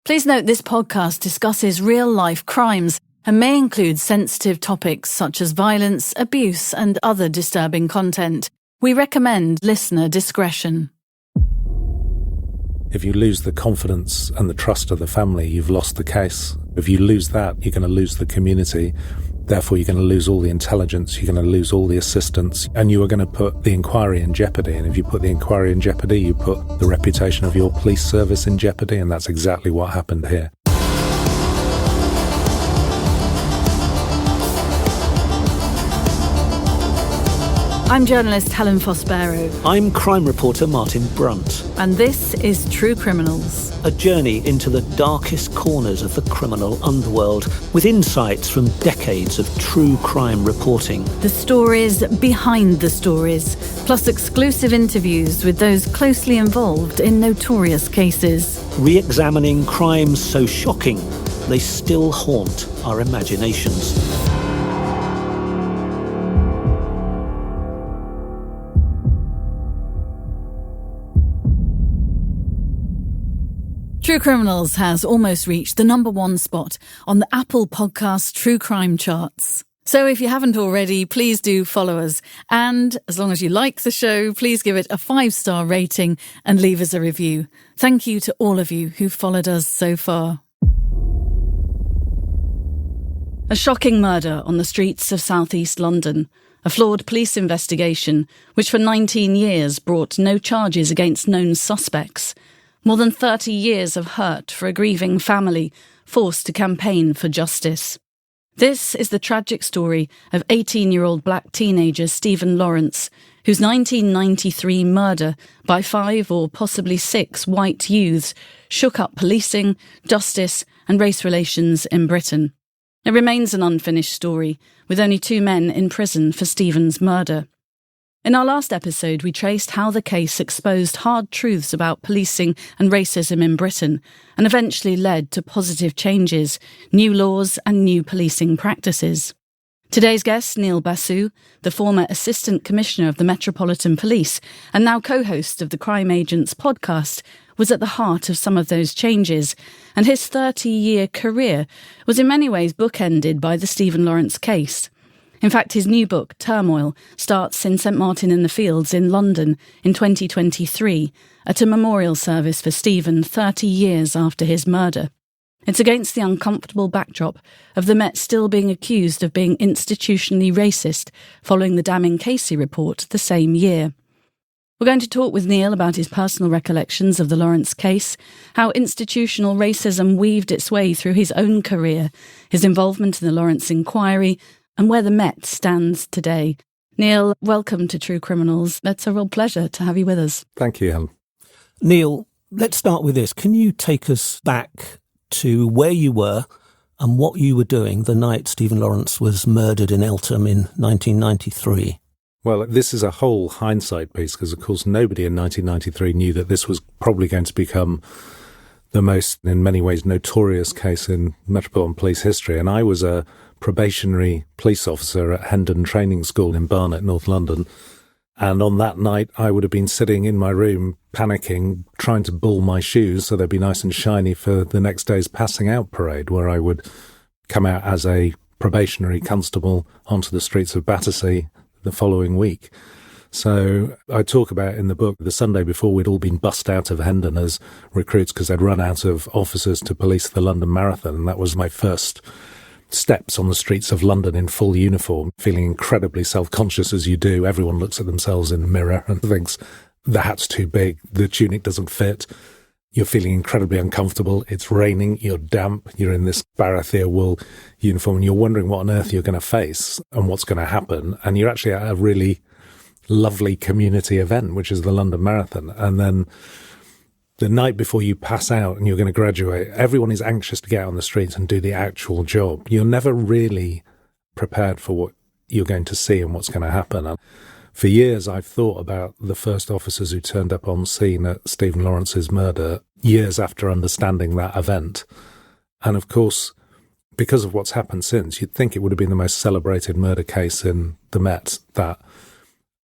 Please note this podcast discusses real-life crimes and may include sensitive topics such as violence, abuse, and other disturbing content. We recommend listener discretion. If you lose the confidence and the trust of the family, you've lost the case. If you lose that, you're going to lose the community. Therefore, you're going to lose all the intelligence, you're going to lose all the assistance, and you are going to put the inquiry in jeopardy. And if you put the inquiry in jeopardy, you put the reputation of your police service in jeopardy, and that's exactly what happened here. I'm journalist Helen Fospero. I'm crime reporter Martin Brunt. And this is True Criminals. A journey into the darkest corners of the criminal underworld with insights from decades of true crime reporting. The stories behind the stories, plus exclusive interviews with those closely involved in notorious cases. Re-examining crimes so shocking, they still haunt our imaginations. True Criminals has almost reached the #1 spot on the Apple Podcast True Crime charts. So if you haven't already, please do follow us. And as long as you like the show, please give it a 5-star rating and leave us a review. Thank you to all of you who've followed us so far. A shocking murder on the streets of southeast London. A flawed police investigation, which for 19 years brought no charges against known suspects. More than 30 years of hurt for a grieving family forced to campaign for justice. This is the tragic story of 18-year-old black teenager Stephen Lawrence, whose 1993 murder by 5 or possibly 6 white youths shook up policing, justice and race relations in Britain. It remains an unfinished story, with only 2 men in prison for Stephen's murder. In our last episode, we traced how the case exposed hard truths about policing and racism in Britain and eventually led to positive changes, new laws and new policing practices. Today's guest, Neil Basu, the former Assistant Commissioner of the Metropolitan Police and now co-host of the Crime Agents podcast, was at the heart of some of those changes, and his 30-year career was in many ways bookended by the Stephen Lawrence case. In fact, his new book, Turmoil, starts in St Martin in the Fields in London in 2023 at a memorial service for Stephen 30 years after his murder. It's against the uncomfortable backdrop of the Met still being accused of being institutionally racist following the damning Casey report the same year. We're going to talk with Neil about his personal recollections of the Lawrence case, how institutional racism weaved its way through his own career, his involvement in the Lawrence Inquiry, and where the Met stands today. Neil, welcome to True Criminals. It's a real pleasure to have you with us. Thank you, Helen. Neil, let's start with this. Can you take us back to where you were and what you were doing the night Stephen Lawrence was murdered in Eltham in 1993? Well, this is a whole hindsight piece because, of course, nobody in 1993 knew that this was probably going to become the most, in many ways, notorious case in Metropolitan Police history. And I was a probationary police officer at Hendon Training School in Barnet, North London. And on that night, I would have been sitting in my room, panicking, trying to bull my shoes so they'd be nice and shiny for the next day's passing out parade, where I would come out as a probationary constable onto the streets of Battersea the following week. So I talk about in the book the Sunday before we'd all been bussed out of Hendon as recruits because they'd run out of officers to police the London Marathon. And that was my first steps on the streets of London in full uniform, feeling incredibly self-conscious as you do. Everyone looks at themselves in the mirror and thinks, the hat's too big, the tunic doesn't fit. You're feeling incredibly uncomfortable. It's raining, you're damp, you're in this Barathea wool uniform, and you're wondering what on earth you're going to face and what's going to happen. And you're actually at a really lovely community event, which is the London Marathon. And then the night before you pass out and you're going to graduate, everyone is anxious to get out on the street and do the actual job. You're never really prepared for what you're going to see and what's going to happen. And for years, I've thought about the first officers who turned up on scene at Stephen Lawrence's murder, years after understanding that event. And of course, because of what's happened since, you'd think it would have been the most celebrated murder case in the Met. That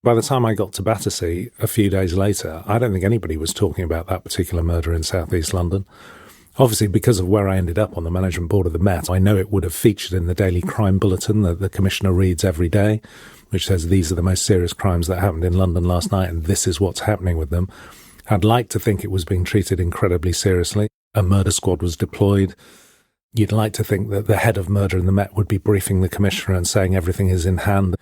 by the time I got to Battersea a few days later, I don't think anybody was talking about that particular murder in southeast London. Obviously, because of where I ended up on the management board of the Met, I know it would have featured in the daily crime bulletin that the Commissioner reads every day, which says these are the most serious crimes that happened in London last night and this is what's happening with them. I'd like to think it was being treated incredibly seriously. A murder squad was deployed. You'd like to think that the head of murder in the Met would be briefing the Commissioner and saying everything is in hand.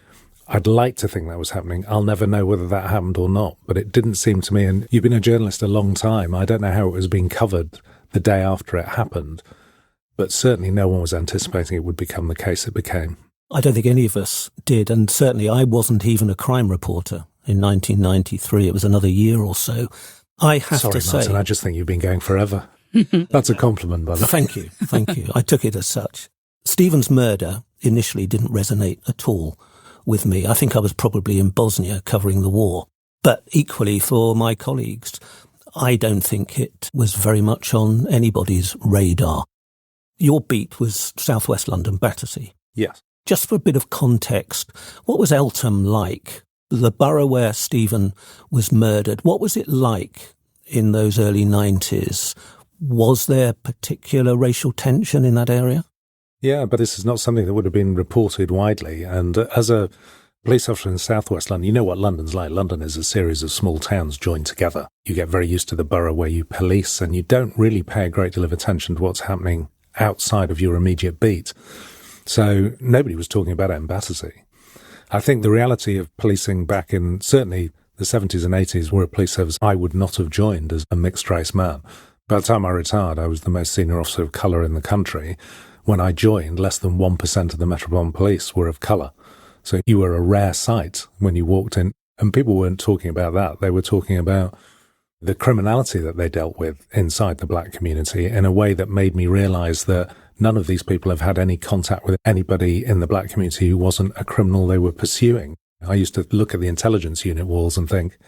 I'd like to think that was happening. I'll never know whether that happened or not, but it didn't seem to me, and you've been a journalist a long time, I don't know how it was being covered the day after it happened, but certainly no one was anticipating it would become the case it became. I don't think any of us did, and certainly I wasn't even a crime reporter in 1993. It was another year or so. I have Sorry, to say... Martin, I just think you've been going forever. That's a compliment, by the way. Thank you. I took it as such. Stephen's murder initially didn't resonate at all with me. I think I was probably in Bosnia covering the war. But equally for my colleagues, I don't think it was very much on anybody's radar. Your beat was South West London, Battersea. Yes. Just for a bit of context, what was Eltham like? The borough where Stephen was murdered, what was it like in those early 90s? Was there particular racial tension in that area? Yeah, but this is not something that would have been reported widely. And as a police officer in South West London, you know what London's like. London is a series of small towns joined together. You get very used to the borough where you police, and you don't really pay a great deal of attention to what's happening outside of your immediate beat. So nobody was talking about it in Battersea. I think the reality of policing back in certainly the 70s and 80s were a police service I would not have joined as a mixed-race man. By the time I retired, I was the most senior officer of colour in the country. When I joined, less than 1% of the Metropolitan Police were of colour. So you were a rare sight when you walked in. And people weren't talking about that. They were talking about the criminality that they dealt with inside the black community in a way that made me realise that none of these people have had any contact with anybody in the black community who wasn't a criminal they were pursuing. I used to look at the intelligence unit walls and think,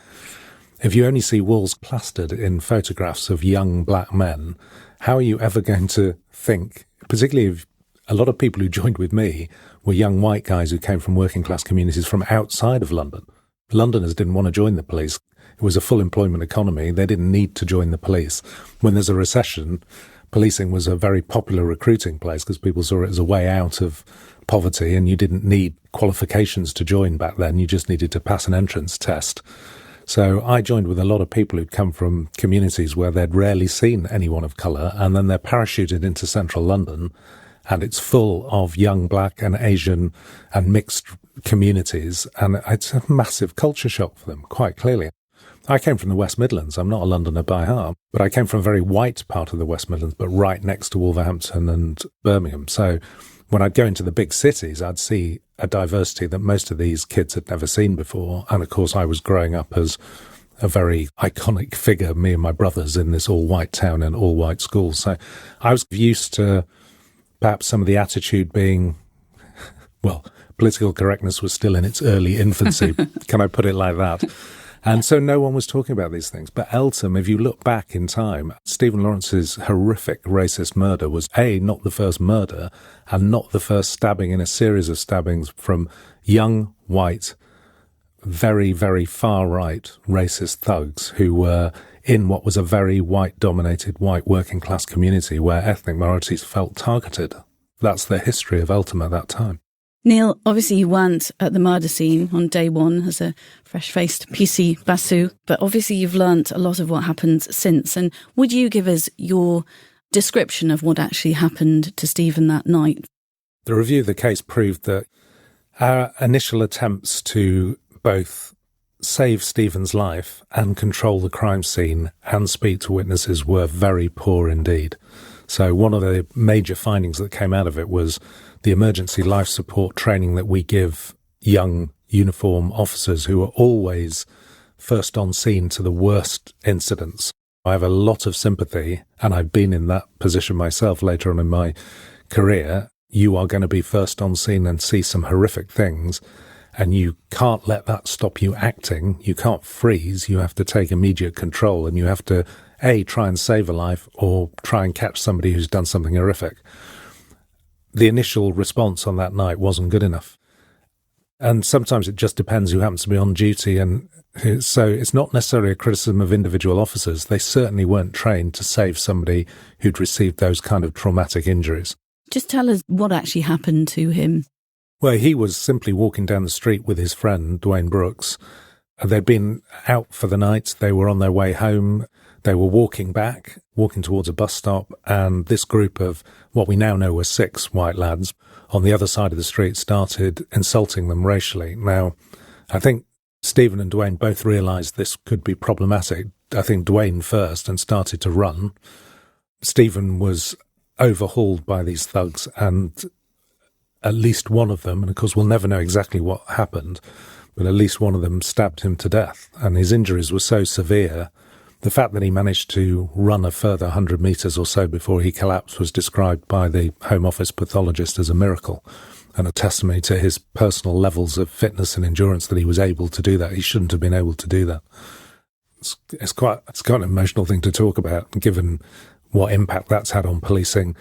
if you only see walls plastered in photographs of young black men, how are you ever going to think, particularly if a lot of people who joined with me were young white guys who came from working class communities from outside of London. Londoners didn't want to join the police. It was a full employment economy. They didn't need to join the police. When there's a recession, policing was a very popular recruiting place because people saw it as a way out of poverty, and you didn't need qualifications to join back then. You just needed to pass an entrance test. So I joined with a lot of people who'd come from communities where they'd rarely seen anyone of colour, and then they're parachuted into central London, and it's full of young black and Asian and mixed communities, and it's a massive culture shock for them, quite clearly. I came from the West Midlands. I'm not a Londoner by heart, but I came from a very white part of the West Midlands, but right next to Wolverhampton and Birmingham. So when I'd go into the big cities, I'd see a diversity that most of these kids had never seen before. And of course, I was growing up as a very iconic figure, me and my brothers, in this all-white town and all-white school. So I was used to perhaps some of the attitude being, well, political correctness was still in its early infancy. Can I put it like that? And so no one was talking about these things. But Eltham, if you look back in time, Stephen Lawrence's horrific racist murder was A, not the first murder, and not the first stabbing in a series of stabbings from young, white, very, very far-right racist thugs who were in what was a very white-dominated, white working-class community where ethnic minorities felt targeted. That's the history of Eltham at that time. Neil, obviously you weren't at the murder scene on day one as a fresh-faced PC Basu, but obviously you've learnt a lot of what happened since. And would you give us your description of what actually happened to Stephen that night? The review of the case proved that our initial attempts to both save Stephen's life and control the crime scene and speak to witnesses were very poor indeed. So one of the major findings that came out of it was the emergency life support training that we give young uniform officers who are always first on scene to the worst incidents. I have a lot of sympathy, and I've been in that position myself later on in my career. You are going to be first on scene and see some horrific things, and you can't let that stop you acting. You can't freeze. You have to take immediate control, and you have to, A, try and save a life or try and catch somebody who's done something horrific. The initial response on that night wasn't good enough. And sometimes it just depends who happens to be on duty. And so it's not necessarily a criticism of individual officers. They certainly weren't trained to save somebody who'd received those kind of traumatic injuries. Just tell us what actually happened to him. Well, he was simply walking down the street with his friend, Dwayne Brooks. They'd been out for the night. They were on their way home. They were walking towards a bus stop, and this group of what we now know were 6 white lads on the other side of the street started insulting them racially. Now, I think Stephen and Dwayne both realised this could be problematic. I think Dwayne first and started to run. Stephen was overhauled by these thugs, and at least one of them, and of course we'll never know exactly what happened, but at least one of them stabbed him to death, and his injuries were so severe. The fact that he managed to run a further 100 metres or so before he collapsed was described by the Home Office pathologist as a miracle and a testimony to his personal levels of fitness and endurance that he was able to do that. He shouldn't have been able to do that. It's quite an emotional thing to talk about, given what impact that's had on policing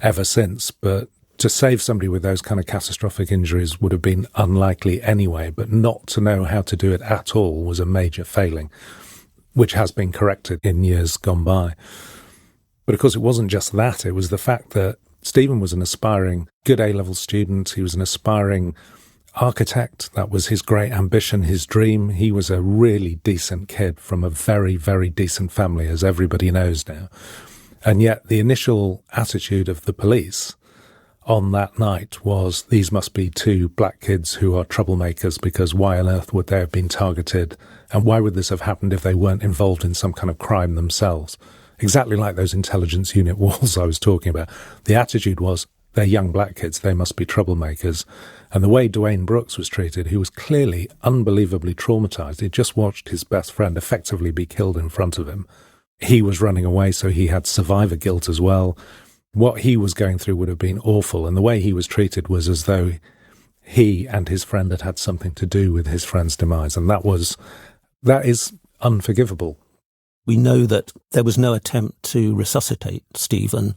ever since. But to save somebody with those kind of catastrophic injuries would have been unlikely anyway, but not to know how to do it at all was a major failing, which has been corrected in years gone by. But of course, it wasn't just that. It was the fact that Stephen was an aspiring good A-level student. He was an aspiring architect. That was his great ambition, his dream. He was a really decent kid from a very, very decent family, as everybody knows now. And yet the initial attitude of the police on that night was, these must be 2 black kids who are troublemakers, because why on earth would they have been targeted? And why would this have happened if they weren't involved in some kind of crime themselves? Exactly like those intelligence unit walls I was talking about. The attitude was, they're young black kids, they must be troublemakers. And the way Dwayne Brooks was treated, who was clearly unbelievably traumatised, he'd just watched his best friend effectively be killed in front of him. He was running away, so he had survivor guilt as well. What he was going through would have been awful, and the way he was treated was as though he and his friend had had something to do with his friend's demise, and that is unforgivable. We know that there was no attempt to resuscitate Stephen.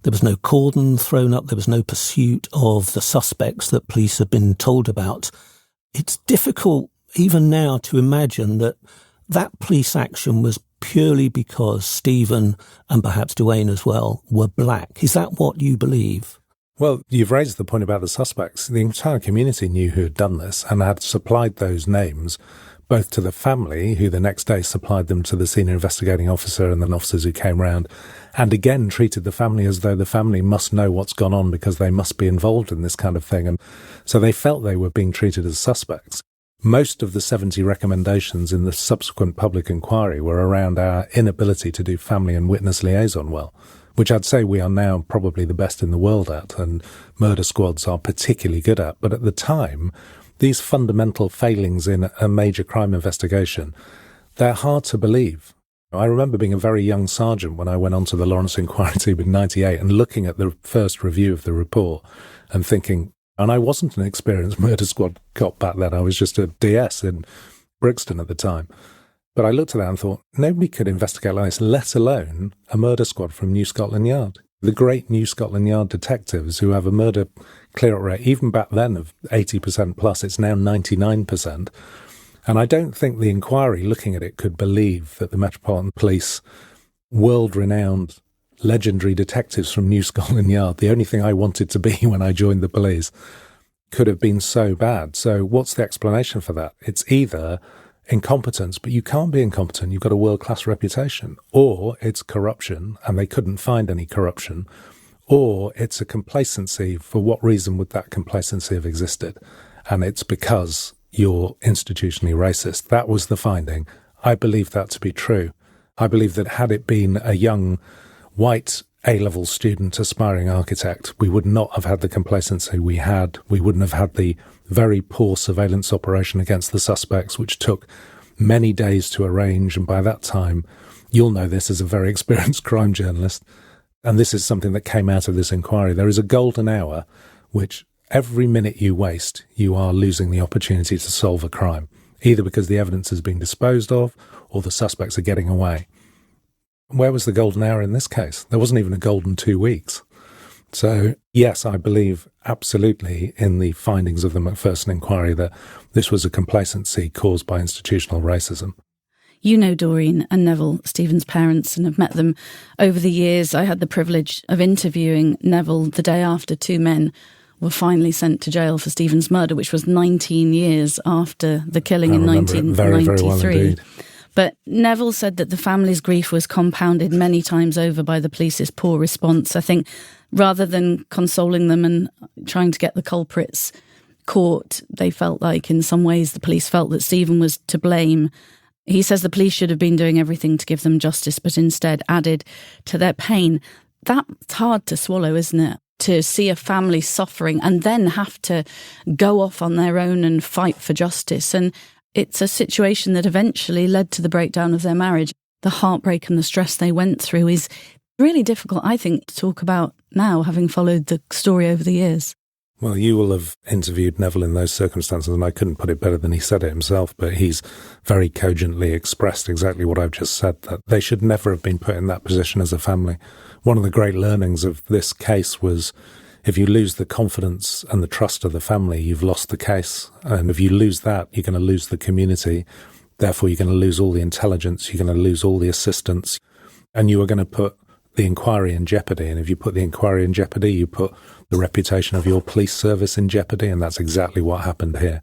There was no cordon thrown up. There was no pursuit of the suspects that police have been told about. It's difficult even now to imagine that police action was purely because Stephen, and perhaps Dwayne as well, were black. Is that what you believe? Well, you've raised the point about the suspects. The entire community knew who had done this and had supplied those names both to the family, who the next day supplied them to the senior investigating officer and then officers who came round, and again treated the family as though the family must know what's gone on because they must be involved in this kind of thing. And so they felt they were being treated as suspects. Most of the 70 recommendations in the subsequent public inquiry were around our inability to do family and witness liaison well, which I'd say we are now probably the best in the world at, and murder squads are particularly good at. But at the time, these fundamental failings in a major crime investigation, they're hard to believe. I remember being a very young sergeant when I went onto the Lawrence Inquiry team in 98 and looking at the first review of the report and thinking, and I wasn't an experienced murder squad cop back then, I was just a DS in Brixton at the time. But I looked at that and thought, nobody could investigate like this, let alone a murder squad from New Scotland Yard. The great New Scotland Yard detectives who have a murder clear-up rate, even back then, of 80% plus, it's now 99%. And I don't think the inquiry, looking at it, could believe that the Metropolitan Police, world-renowned, legendary detectives from New Scotland Yard, the only thing I wanted to be when I joined the police, could have been so bad. So what's the explanation for that? It's either incompetence, but you can't be incompetent, you've got a world-class reputation, or it's corruption, and they couldn't find any corruption, or it's a complacency. For what reason would that complacency have existed? And it's because you're institutionally racist. That was the finding. I believe that to be true. I believe that had it been a young, white, A-level student, aspiring architect, we would not have had the complacency we had. We wouldn't have had the very poor surveillance operation against the suspects, which took many days to arrange. And by that time, you'll know this as a very experienced crime journalist, and this is something that came out of this inquiry. There is a golden hour, which every minute you waste, you are losing the opportunity to solve a crime, either because the evidence has been disposed of or the suspects are getting away. Where was the golden hour in this case? There wasn't even a golden 2 weeks. So, yes, I believe absolutely in the findings of the Macpherson Inquiry that this was a complacency caused by institutional racism. You know Doreen and Neville, Stephen's parents, and have met them over the years. I had the privilege of interviewing Neville the day after two men were finally sent to jail for Stephen's murder, which was 19 years after the killing in 1993. Very well indeed. But Neville said that the family's grief was compounded many times over by the police's poor response. I think rather than consoling them and trying to get the culprits caught, they felt like in some ways the police felt that Stephen was to blame. He says the police should have been doing everything to give them justice, but instead added to their pain. That's hard to swallow, isn't it? To see a family suffering and then have to go off on their own and fight for justice. And it's a situation that eventually led to the breakdown of their marriage. The heartbreak and the stress they went through is really difficult, I think, to talk about now, having followed the story over the years. Well, you will have interviewed Neville in those circumstances, and I couldn't put it better than he said it himself, but he's very cogently expressed exactly what I've just said, that they should never have been put in that position as a family. One of the great learnings of this case was if you lose the confidence and the trust of the family, you've lost the case. And if you lose that, you're going to lose the community. Therefore, you're going to lose all the intelligence, you're going to lose all the assistance, and you are going to put the inquiry in jeopardy. And if you put the inquiry in jeopardy, you put the reputation of your police service in jeopardy, and that's exactly what happened here.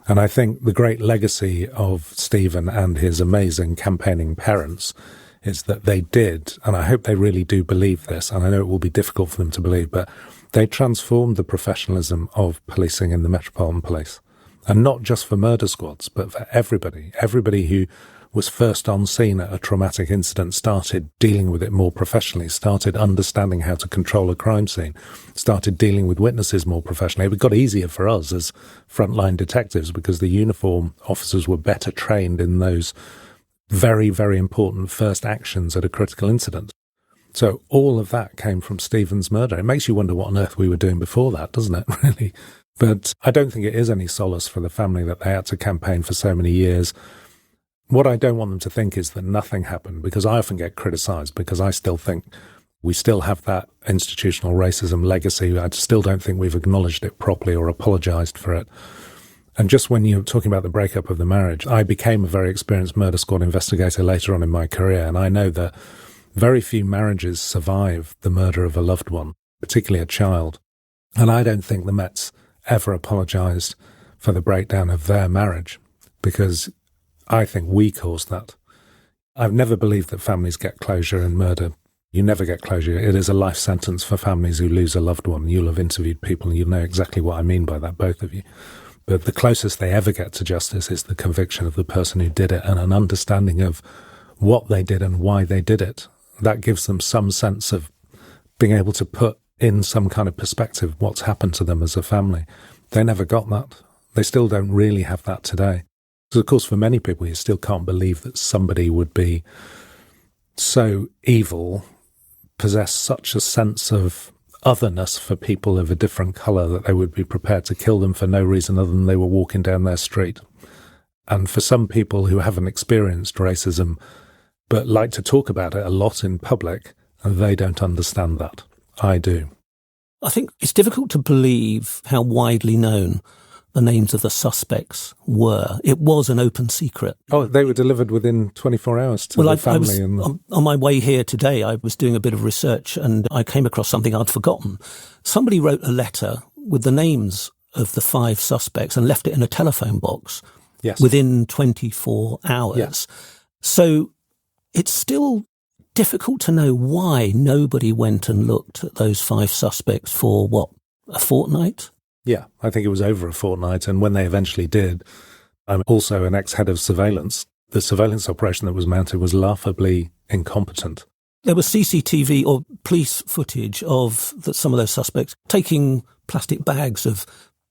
And I think the great legacy of Stephen and his amazing campaigning parents is that they did, and I hope they really do believe this, and I know it will be difficult for them to believe, but they transformed the professionalism of policing in the Metropolitan Police. And not just for murder squads, but for everybody. Everybody who was first on scene at a traumatic incident started dealing with it more professionally, started understanding how to control a crime scene, started dealing with witnesses more professionally. It got easier for us as frontline detectives because the uniform officers were better trained in those very, very important first actions at a critical incident. So all of that came from Stephen's murder. It makes you wonder what on earth we were doing before that, doesn't it, really? But I don't think it is any solace for the family that they had to campaign for so many years. What I don't want them to think is that nothing happened, because I often get criticised because I still think we still have that institutional racism legacy. I still don't think we've acknowledged it properly or apologised for it. And just when you're talking about the breakup of the marriage, I became a very experienced murder squad investigator later on in my career, and I know that very few marriages survive the murder of a loved one, particularly a child. And I don't think the Mets ever apologised for the breakdown of their marriage, because I think we caused that. I've never believed that families get closure in murder. You never get closure. It is a life sentence for families who lose a loved one. You'll have interviewed people and you'll know exactly what I mean by that, both of you. But the closest they ever get to justice is the conviction of the person who did it and an understanding of what they did and why they did it. That gives them some sense of being able to put in some kind of perspective what's happened to them as a family. They never got that. They still don't really have that today. Because, of course, for many people, you still can't believe that somebody would be so evil, possess such a sense of otherness for people of a different colour that they would be prepared to kill them for no reason other than they were walking down their street. And for some people who haven't experienced racism but like to talk about it a lot in public, they don't understand that. I do. I think it's difficult to believe how widely known the names of the suspects were. It was an open secret. Oh, they were delivered within 24 hours to the family. On my way here today, I was doing a bit of research and I came across something I'd forgotten. Somebody wrote a letter with the names of the 5 suspects and left it in a telephone box within 24 hours. Yes. So it's still difficult to know why nobody went and looked at those 5 suspects for, a fortnight? Yeah, I think it was over a fortnight. And when they eventually did, I'm also an ex-head of surveillance. The surveillance operation that was mounted was laughably incompetent. There was CCTV or police footage of some of those suspects taking plastic bags of,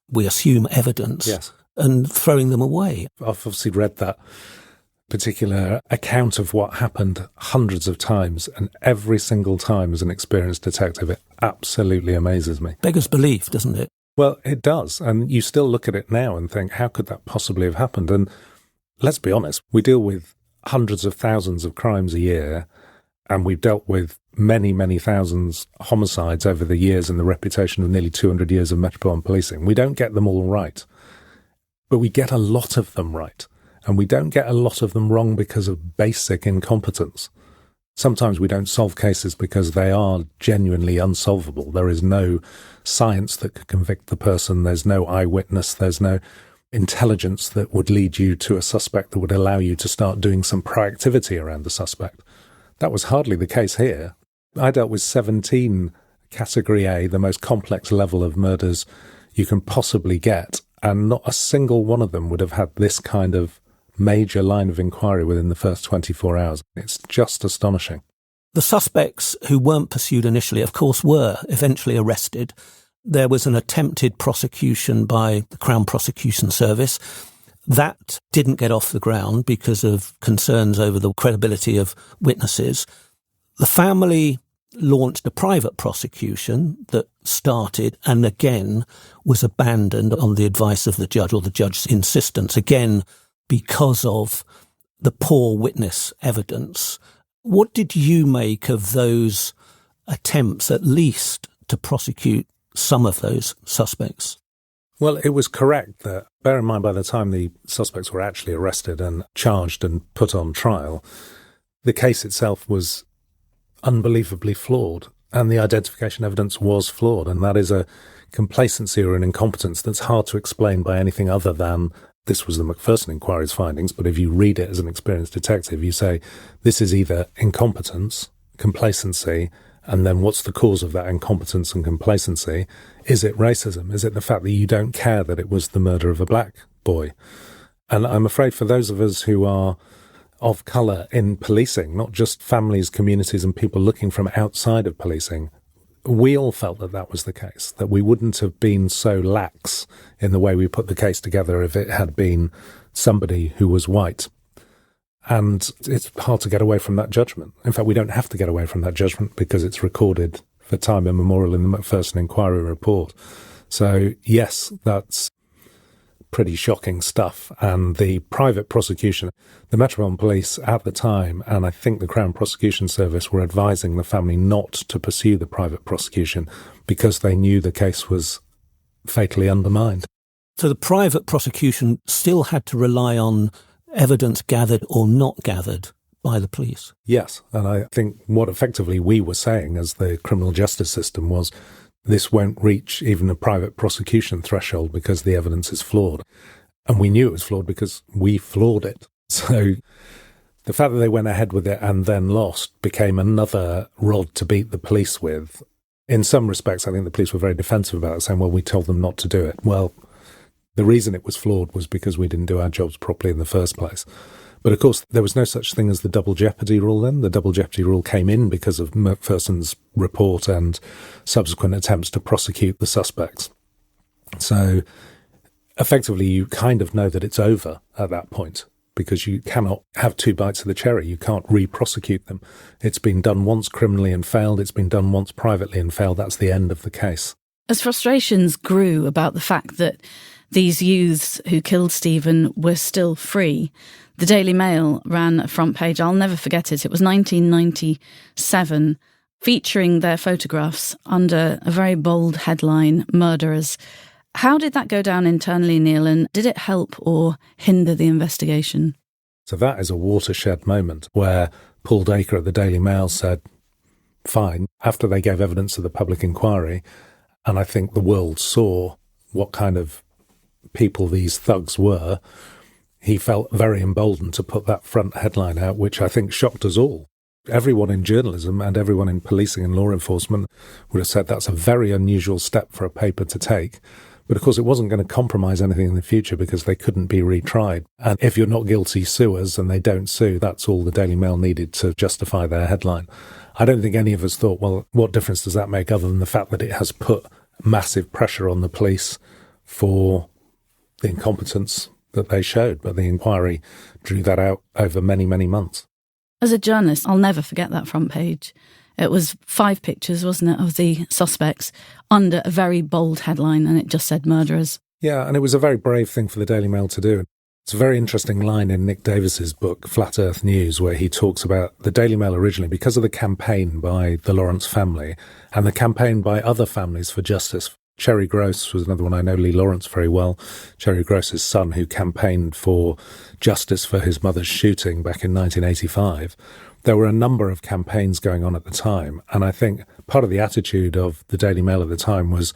we assume, evidence and throwing them away. I've obviously read that particular account of what happened hundreds of times, and every single time as an experienced detective, it absolutely amazes me. Beggars belief, doesn't it? Well, it does. And you still look at it now and think, how could that possibly have happened? And let's be honest, we deal with hundreds of thousands of crimes a year, and we've dealt with many, many thousands homicides over the years and the reputation of nearly 200 years of Metropolitan Policing. We don't get them all right, but we get a lot of them right. And we don't get a lot of them wrong because of basic incompetence. Sometimes we don't solve cases because they are genuinely unsolvable. There is no science that could convict the person. There's no eyewitness. There's no intelligence that would lead you to a suspect that would allow you to start doing some proactivity around the suspect. That was hardly the case here. I dealt with 17 Category A, the most complex level of murders you can possibly get, and not a single one of them would have had this kind of major line of inquiry within the first 24 hours. It's just astonishing. The suspects who weren't pursued initially, of course, were eventually arrested. There was an attempted prosecution by the Crown Prosecution Service. That didn't get off the ground because of concerns over the credibility of witnesses. The family launched a private prosecution that started and again was abandoned on the advice of the judge or the judge's insistence, again because of the poor witness evidence. What did you make of those attempts, at least, to prosecute some of those suspects? Well, it was correct that, bear in mind, by the time the suspects were actually arrested and charged and put on trial, the case itself was unbelievably flawed, and the identification evidence was flawed, and that is a complacency or an incompetence that's hard to explain by anything other than this was the Macpherson Inquiry's findings. But if you read it as an experienced detective, you say this is either incompetence, complacency, and then what's the cause of that incompetence and complacency? Is it racism? Is it the fact that you don't care that it was the murder of a black boy? And I'm afraid for those of us who are of colour in policing, not just families, communities and people looking from outside of policing, we all felt that that was the case, that we wouldn't have been so lax in the way we put the case together if it had been somebody who was white. And it's hard to get away from that judgment. In fact, we don't have to get away from that judgment because it's recorded for time immemorial in the Macpherson Inquiry report. So, yes, that's pretty shocking stuff. And the private prosecution, the Metropolitan Police at the time, and I think the Crown Prosecution Service, were advising the family not to pursue the private prosecution because they knew the case was fatally undermined. So the private prosecution still had to rely on evidence gathered or not gathered by the police. Yes, and I think what effectively we were saying as the criminal justice system was this won't reach even a private prosecution threshold because the evidence is flawed. And we knew it was flawed because we flawed it. So the fact that they went ahead with it and then lost became another rod to beat the police with. In some respects, I think the police were very defensive about it, saying, well, we told them not to do it. Well, the reason it was flawed was because we didn't do our jobs properly in the first place. But of course, there was no such thing as the double jeopardy rule then. The double jeopardy rule came in because of Macpherson's report and subsequent attempts to prosecute the suspects. So effectively, you kind of know that it's over at that point because you cannot have two bites of the cherry. You can't re-prosecute them. It's been done once criminally and failed. It's been done once privately and failed. That's the end of the case. As frustrations grew about the fact that these youths who killed Stephen were still free, the Daily Mail ran a front page, I'll never forget it, it was 1997, featuring their photographs under a very bold headline, Murderers. How did that go down internally, Neil, and did it help or hinder the investigation? So that is a watershed moment where Paul Dacre at the Daily Mail said, fine, after they gave evidence to the public inquiry, and I think the world saw what kind of people these thugs were, he felt very emboldened to put that front headline out, which I think shocked us all. Everyone in journalism and everyone in policing and law enforcement would have said that's a very unusual step for a paper to take. But of course, it wasn't going to compromise anything in the future because they couldn't be retried. And if you're not guilty, sue us, and they don't sue. That's all the Daily Mail needed to justify their headline. I don't think any of us thought, well, what difference does that make other than the fact that it has put massive pressure on the police for the incompetence that they showed. But the inquiry drew that out over many, many months. As a journalist, I'll never forget that front page. It was 5 pictures, wasn't it, of the suspects under a very bold headline, and it just said murderers. Yeah, and it was a very brave thing for the Daily Mail to do. It's a very interesting line in Nick Davis's book, Flat Earth News, where he talks about the Daily Mail originally, because of the campaign by the Lawrence family and the campaign by other families for justice. Cherry Gross was another one. I know Lee Lawrence very well. Cherry Gross's son, who campaigned for justice for his mother's shooting back in 1985. There were a number of campaigns going on at the time. And I think part of the attitude of the Daily Mail at the time was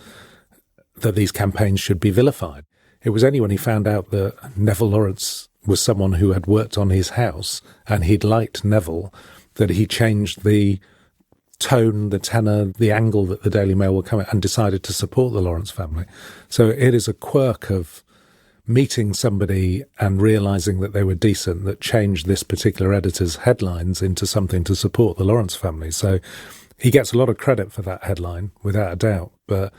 that these campaigns should be vilified. It was only when he found out that Neville Lawrence was someone who had worked on his house and he'd liked Neville that he changed the tone, the tenor, the angle that the Daily Mail will come at and decided to support the Lawrence family. So it is a quirk of meeting somebody and realising that they were decent that changed this particular editor's headlines into something to support the Lawrence family. So he gets a lot of credit for that headline, without a doubt, but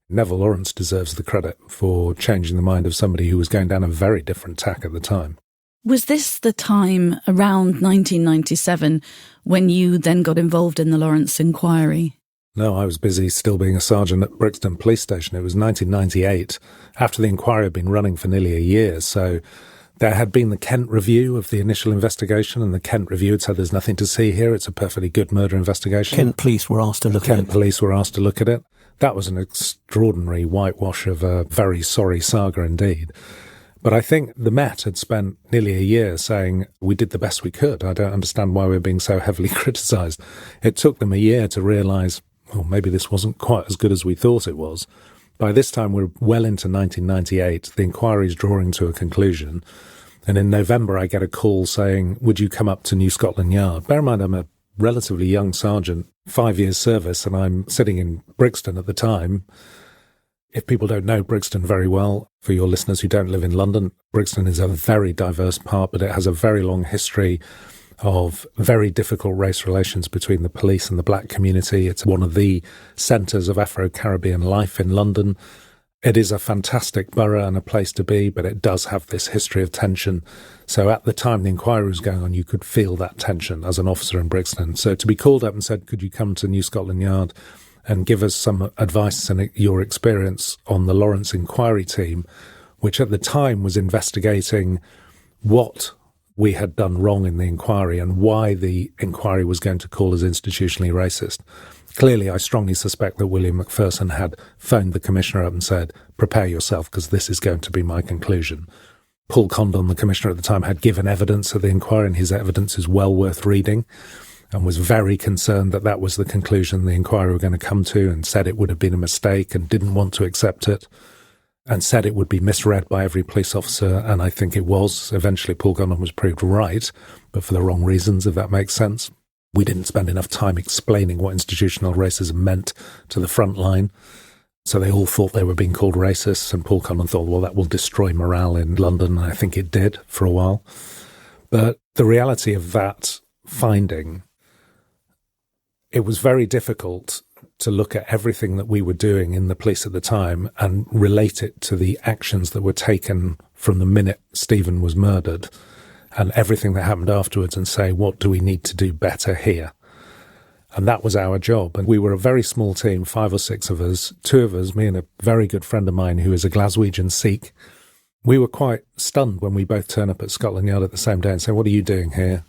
Neville Lawrence deserves the credit for changing the mind of somebody who was going down a very different tack at the time. Was this the time around 1997 when you then got involved in the Lawrence Inquiry? No, I was busy still being a sergeant at Brixton Police Station. It was 1998, after the inquiry had been running for nearly a year. So there had been the Kent review of the initial investigation, and the Kent review had said there's nothing to see here. It's a perfectly good murder investigation. Kent police were asked to look at it. Kent police were asked to look at it. That was an extraordinary whitewash of a very sorry saga indeed. But I think the Met had spent nearly a year saying, we did the best we could. I don't understand why we're being so heavily criticised. It took them a year to realise, well, maybe this wasn't quite as good as we thought it was. By this time, we're well into 1998. The inquiry's drawing to a conclusion. And in November, I get a call saying, would you come up to New Scotland Yard? Bear in mind, I'm a relatively young sergeant, 5 years service, and I'm sitting in Brixton at the time. If people don't know Brixton very well, for your listeners who don't live in London, Brixton is a very diverse part, but it has a very long history of very difficult race relations between the police and the black community. It's one of the centres of Afro-Caribbean life in London. It is a fantastic borough and a place to be, but it does have this history of tension. So at the time the inquiry was going on, you could feel that tension as an officer in Brixton. So to be called up and said, could you come to New Scotland Yard and give us some advice and your experience on the Lawrence Inquiry team, which at the time was investigating what we had done wrong in the inquiry and why the inquiry was going to call us institutionally racist. Clearly, I strongly suspect that William Macpherson had phoned the commissioner up and said, prepare yourself because this is going to be my conclusion. Paul Condon, the commissioner at the time, had given evidence at the inquiry, and his evidence is well worth reading, and was very concerned that that was the conclusion the inquiry were going to come to, and said it would have been a mistake and didn't want to accept it, and said it would be misread by every police officer, and I think it was. Eventually, Paul Condon was proved right, but for the wrong reasons, if that makes sense. We didn't spend enough time explaining what institutional racism meant to the front line. So they all thought they were being called racists, and Paul Condon thought, well, that will destroy morale in London. And I think it did for a while. But the reality of that finding, it was very difficult to look at everything that we were doing in the police at the time and relate it to the actions that were taken from the minute Stephen was murdered and everything that happened afterwards, and say, what do we need to do better here? And that was our job. And we were a very small team, 5 or 6 of us, 2 of us, me and a very good friend of mine who is a Glaswegian Sikh. We were quite stunned when we both turn up at Scotland Yard at the same day and say, what are you doing here?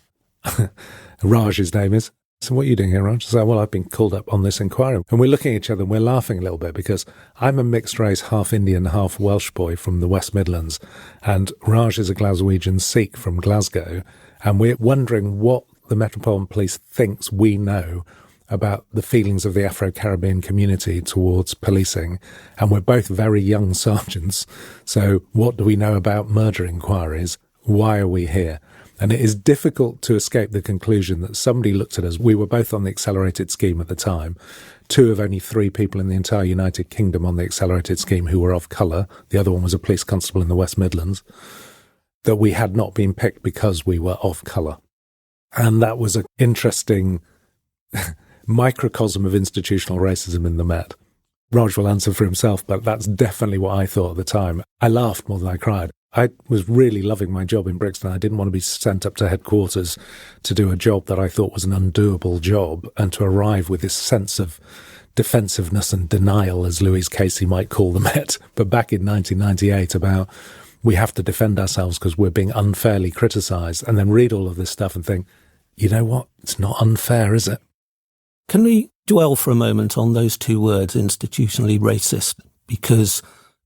Raj, his name is. So what are you doing here, Raj? I said, well, I've been called up on this inquiry. And we're looking at each other and we're laughing a little bit because I'm a mixed race, half Indian, half Welsh boy from the West Midlands. And Raj is a Glaswegian Sikh from Glasgow. And we're wondering what the Metropolitan Police thinks we know about the feelings of the Afro-Caribbean community towards policing. And we're both very young sergeants. So what do we know about murder inquiries? Why are we here? And it is difficult to escape the conclusion that somebody looked at us. We were both on the accelerated scheme at the time. 2 of only 3 people in the entire United Kingdom on the accelerated scheme who were of colour. The other one was a police constable in the West Midlands. That we had not been picked because we were of colour. And that was an interesting microcosm of institutional racism in the Met. Raj will answer for himself, but that's definitely what I thought at the time. I laughed more than I cried. I was really loving my job in Brixton. I didn't want to be sent up to headquarters to do a job that I thought was an undoable job, and to arrive with this sense of defensiveness and denial, as Louise Casey might call the Met. But back in 1998, about we have to defend ourselves because we're being unfairly criticised, and then read all of this stuff and think, you know what, it's not unfair, is it? Can we dwell for a moment on those two words, institutionally racist? Because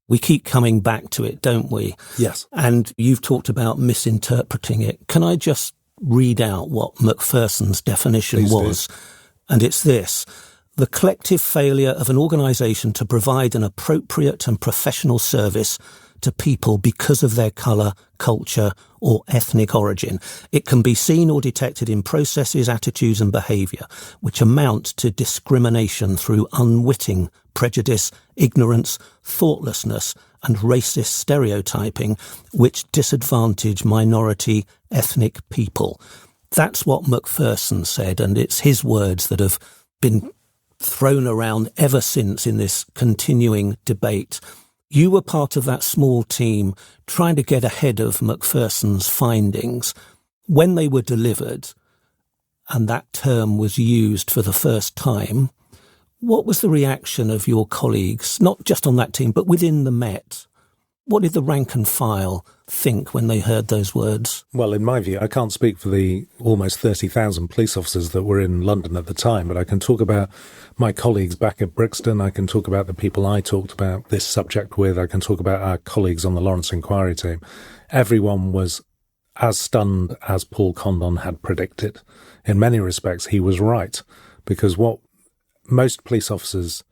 we keep coming back to it, don't we? Yes. And you've talked about misinterpreting it. Can I just read out what Macpherson's definition Please was? do. And it's this: the collective failure of an organisation to provide an appropriate and professional service to people because of their colour, culture or ethnic origin. It can be seen or detected in processes, attitudes and behaviour which amount to discrimination through unwitting prejudice, ignorance, thoughtlessness and racist stereotyping which disadvantage minority ethnic people. That's what Macpherson said, and it's his words that have been thrown around ever since in this continuing debate. You were part of that small team trying to get ahead of Macpherson's findings. When they were delivered, and that term was used for the first time, what was the reaction of your colleagues, not just on that team, but within the Met? What did the rank and file think when they heard those words? Well, in my view, I can't speak for the almost 30,000 police officers that were in London at the time, but I can talk about my colleagues back at Brixton. I can talk about the people I talked about this subject with. I can talk about our colleagues on the Lawrence Inquiry team. Everyone was as stunned as Paul Condon had predicted. In many respects, he was right, because what most police officers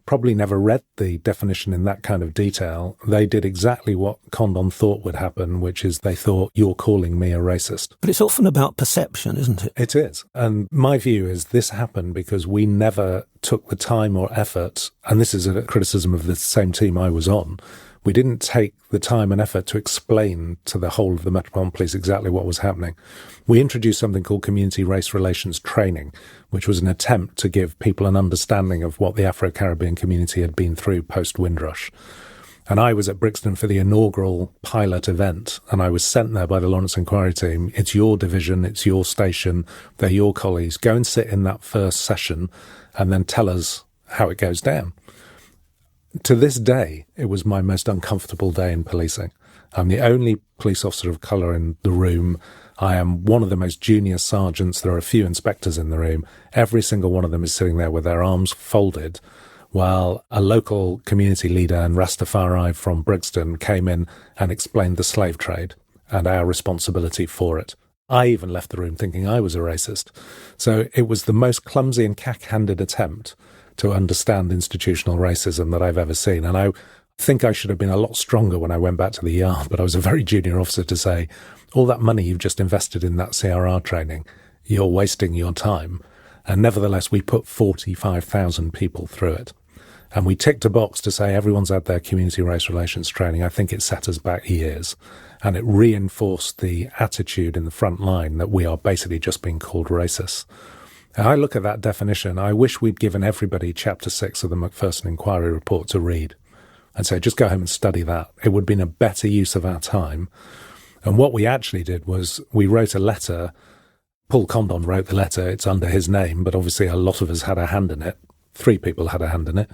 probably never read the definition in that kind of detail. They did exactly what Condon thought would happen, which is they thought, you're calling me a racist. But it's often about perception, isn't it? It is. And my view is this happened because we never took the time or effort, and this is a criticism of the same team I was on, we didn't take the time and effort to explain to the whole of the Metropolitan Police exactly what was happening. We introduced something called community race relations training, which was an attempt to give people an understanding of what the Afro-Caribbean community had been through post-Windrush. And I was at Brixton for the inaugural pilot event, and I was sent there by the Lawrence Inquiry team. It's your division, it's your station, they're your colleagues. Go and sit in that first session and then tell us how it goes down. To this day, it was my most uncomfortable day in policing. I'm the only police officer of colour in the room. I am one of the most junior sergeants. There are a few inspectors in the room. Every single one of them is sitting there with their arms folded, while a local community leader and Rastafari from Brixton came in and explained the slave trade and our responsibility for it. I even left the room thinking I was a racist. So it was the most clumsy and cack-handed attempt to understand institutional racism that I've ever seen. And I think I should have been a lot stronger when I went back to the yard, but I was a very junior officer to say, all that money you've just invested in that CRR training, you're wasting your time. And nevertheless, we put 45,000 people through it. And we ticked a box to say everyone's had their community race relations training. I think it set us back years. And it reinforced the attitude in the front line that we are basically just being called racists. And I look at that definition, I wish we'd given everybody Chapter 6 of the Macpherson Inquiry report to read and say, just go home and study that. It would have been a better use of our time. And what we actually did was we wrote a letter. Paul Condon wrote the letter. It's under his name, but obviously a lot of us had a hand in it. 3 people had a hand in it.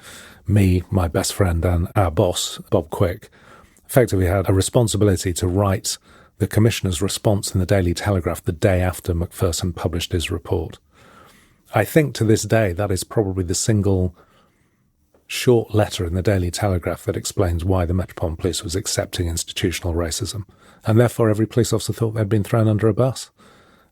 Me, my best friend, and our boss, Bob Quick, effectively had a responsibility to write the Commissioner's response in the Daily Telegraph the day after Macpherson published his report. I think to this day that is probably the single short letter in the Daily Telegraph that explains why the Metropolitan Police was accepting institutional racism. And therefore every police officer thought they'd been thrown under a bus.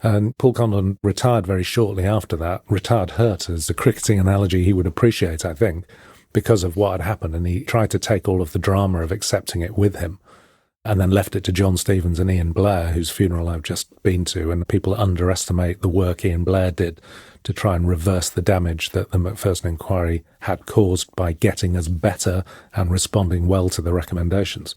And Paul Condon retired very shortly after that, retired hurt is a cricketing analogy he would appreciate, I think, because of what had happened. And he tried to take all of the drama of accepting it with him and then left it to John Stevens and Ian Blair, whose funeral I've just been to. And people underestimate the work Ian Blair did to try and reverse the damage that the Macpherson Inquiry had caused by getting us better and responding well to the recommendations.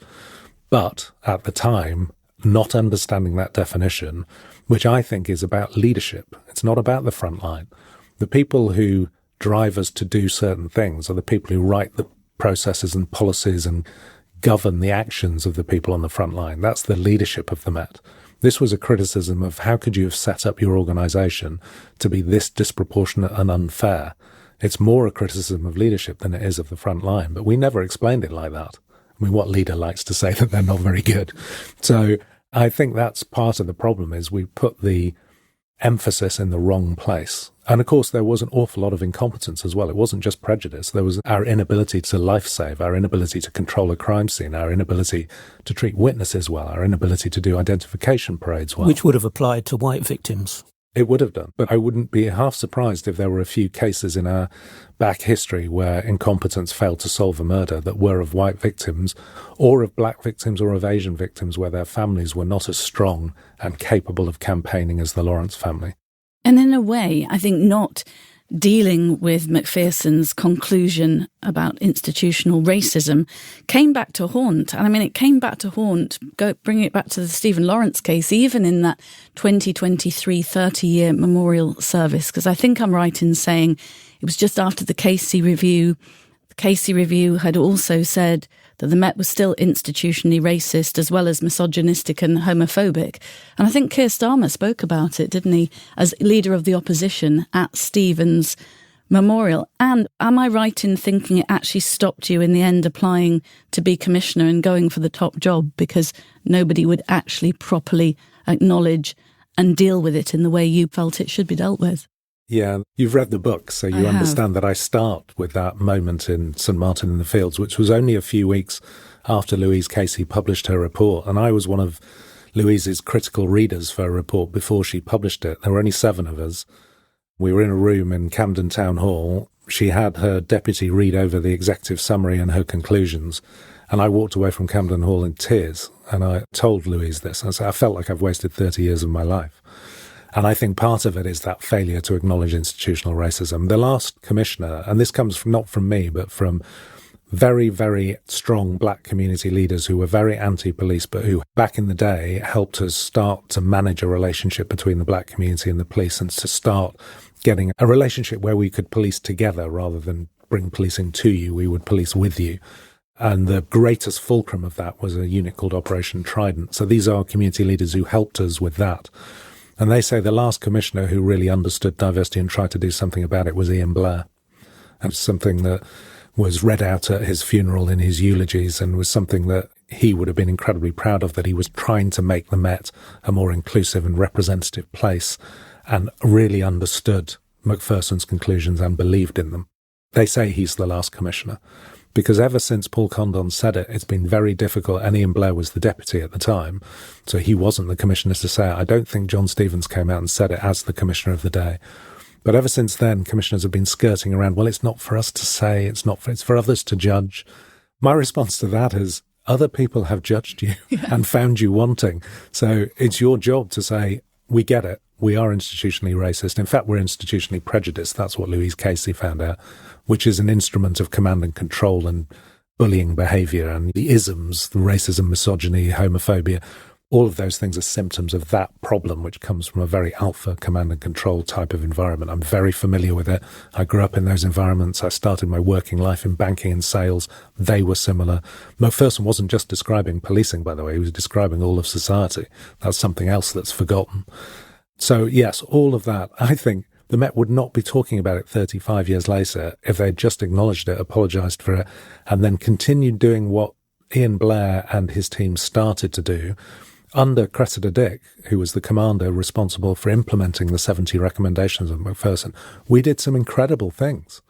But at the time, not understanding that definition, which I think is about leadership, it's not about the front line. The people who drive us to do certain things are the people who write the processes and policies and govern the actions of the people on the front line. That's the leadership of the Met. This was a criticism of how could you have set up your organisation to be this disproportionate and unfair. It's more a criticism of leadership than it is of the front line, but we never explained it like that. I mean, what leader likes to say that they're not very good? So I think that's part of the problem, is we put the emphasis in the wrong place. And of course, there was an awful lot of incompetence as well. It wasn't just prejudice. There was our inability to life save, our inability to control a crime scene, our inability to treat witnesses well, our inability to do identification parades well. Which would have applied to white victims. It would have done. But I wouldn't be half surprised if there were a few cases in our back history where incompetence failed to solve a murder that were of white victims, or of black victims, or of Asian victims, where their families were not as strong and capable of campaigning as the Lawrence family. And in a way, I think not dealing with Macpherson's conclusion about institutional racism came back to haunt. And I mean, it came back to haunt, bringing it back to the Stephen Lawrence case, even in that 2023 30-year memorial service, because I think I'm right in saying it was just after the Casey Review. The Casey Review had also said that the Met was still institutionally racist as well as misogynistic and homophobic. And I think Keir Starmer spoke about it, didn't he, as leader of the opposition at Stephen's memorial. And am I right in thinking it actually stopped you in the end applying to be commissioner and going for the top job because nobody would actually properly acknowledge and deal with it in the way you felt it should be dealt with? Yeah, you've read the book, so you understand that I start with that moment in St Martin in the Fields, which was only a few weeks after Louise Casey published her report. And I was one of Louise's critical readers for her report before she published it. There were only 7 of us. We were in a room in Camden Town Hall. She had her deputy read over the executive summary and her conclusions. And I walked away from Camden Hall in tears. And I told Louise this. I said, I felt like I've wasted 30 years of my life. And I think part of it is that failure to acknowledge institutional racism. The last commissioner, and this comes from, not from me, but from very, very strong black community leaders who were very anti-police, but who back in the day helped us start to manage a relationship between the black community and the police, and to start getting a relationship where we could police together rather than bring policing to you. We would police with you. And the greatest fulcrum of that was a unit called Operation Trident. So these are community leaders who helped us with that. And they say the last commissioner who really understood diversity and tried to do something about it was Ian Blair. And something that was read out at his funeral in his eulogies, and was something that he would have been incredibly proud of, that he was trying to make the Met a more inclusive and representative place, and really understood Macpherson's conclusions and believed in them. They say he's the last commissioner. Because ever since Paul Condon said it, it's been very difficult, and Ian Blair was the deputy at the time, so he wasn't the commissioner to say it. I don't think John Stevens came out and said it as the commissioner of the day. But ever since then, commissioners have been skirting around, well, it's not for us to say, it's for others to judge. My response to that is, other people have judged you and found you wanting. So it's your job to say, we get it. We are institutionally racist. In fact, we're institutionally prejudiced. That's what Louise Casey found out, which is an instrument of command and control and bullying behaviour, and the isms, the racism, misogyny, homophobia, all of those things are symptoms of that problem, which comes from a very alpha command and control type of environment. I'm very familiar with it. I grew up in those environments. I started my working life in banking and sales. They were similar. Macpherson wasn't just describing policing, by the way. He was describing all of society. That's something else that's forgotten. So, yes, all of that, I think the Met would not be talking about it 35 years later if they'd just acknowledged it, apologised for it, and then continued doing what Ian Blair and his team started to do under Cressida Dick, who was the commander responsible for implementing the 70 recommendations of Macpherson. We did some incredible things.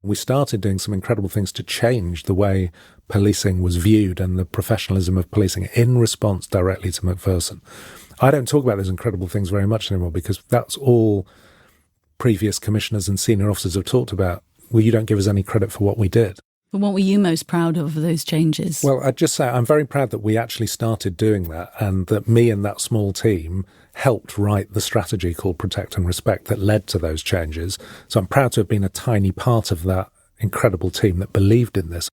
We started doing some incredible things to change the way policing was viewed and the professionalism of policing in response directly to Macpherson. I don't talk about those incredible things very much anymore because that's all previous commissioners and senior officers have talked about. Well, you don't give us any credit for what we did. But what were you most proud of those changes? Well, I'd just say I'm very proud that we actually started doing that, and that me and that small team helped write the strategy called Protect and Respect that led to those changes. So I'm proud to have been a tiny part of that incredible team that believed in this.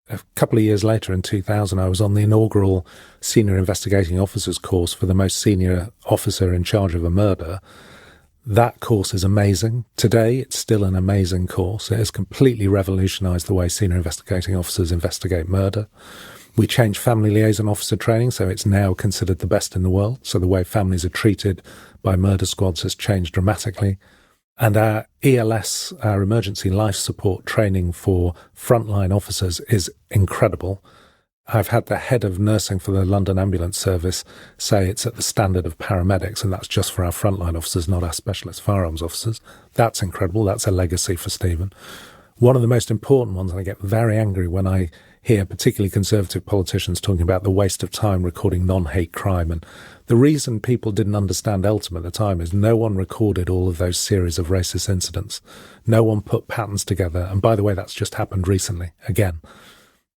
A couple of years later, in 2000, I was on the inaugural Senior Investigating Officers course for the most senior officer in charge of a murder. That course is amazing. Today, it's still an amazing course. It has completely revolutionised the way senior investigating officers investigate murder. We changed family liaison officer training, so it's now considered the best in the world. So the way families are treated by murder squads has changed dramatically. And our ELS, our emergency life support training for frontline officers, is incredible. I've had the head of nursing for the London Ambulance Service say it's at the standard of paramedics, and that's just for our frontline officers, not our specialist firearms officers. That's incredible. That's a legacy for Stephen. One of the most important ones, and I get very angry when I hear particularly conservative politicians talking about the waste of time recording non-hate crime. And the reason people didn't understand Eltham at the time is no one recorded all of those series of racist incidents. No one put patterns together. And by the way, that's just happened recently again.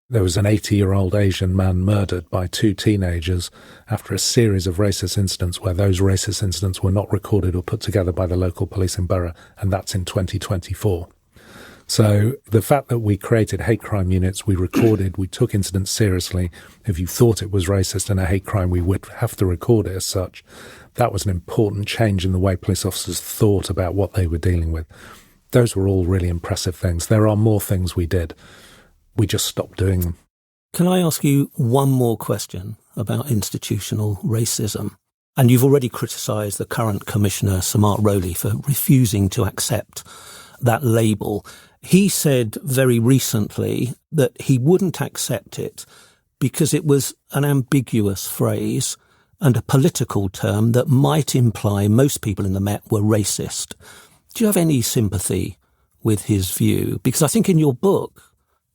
There was an 80-year-old Asian man murdered by 2 teenagers after a series of racist incidents where those racist incidents were not recorded or put together by the local police in borough, and that's in 2024. So the fact that we created hate crime units, we recorded, we took incidents seriously. If you thought it was racist and a hate crime, we would have to record it as such. That was an important change in the way police officers thought about what they were dealing with. Those were all really impressive things. There are more things we did. We just stopped doing them. Can I ask you one more question about institutional racism? And you've already criticised the current Commissioner, Sir Mark Rowley, for refusing to accept that label. He said very recently that he wouldn't accept it because it was an ambiguous phrase and a political term that might imply most people in the Met were racist. Do you have any sympathy with his view? Because I think in your book,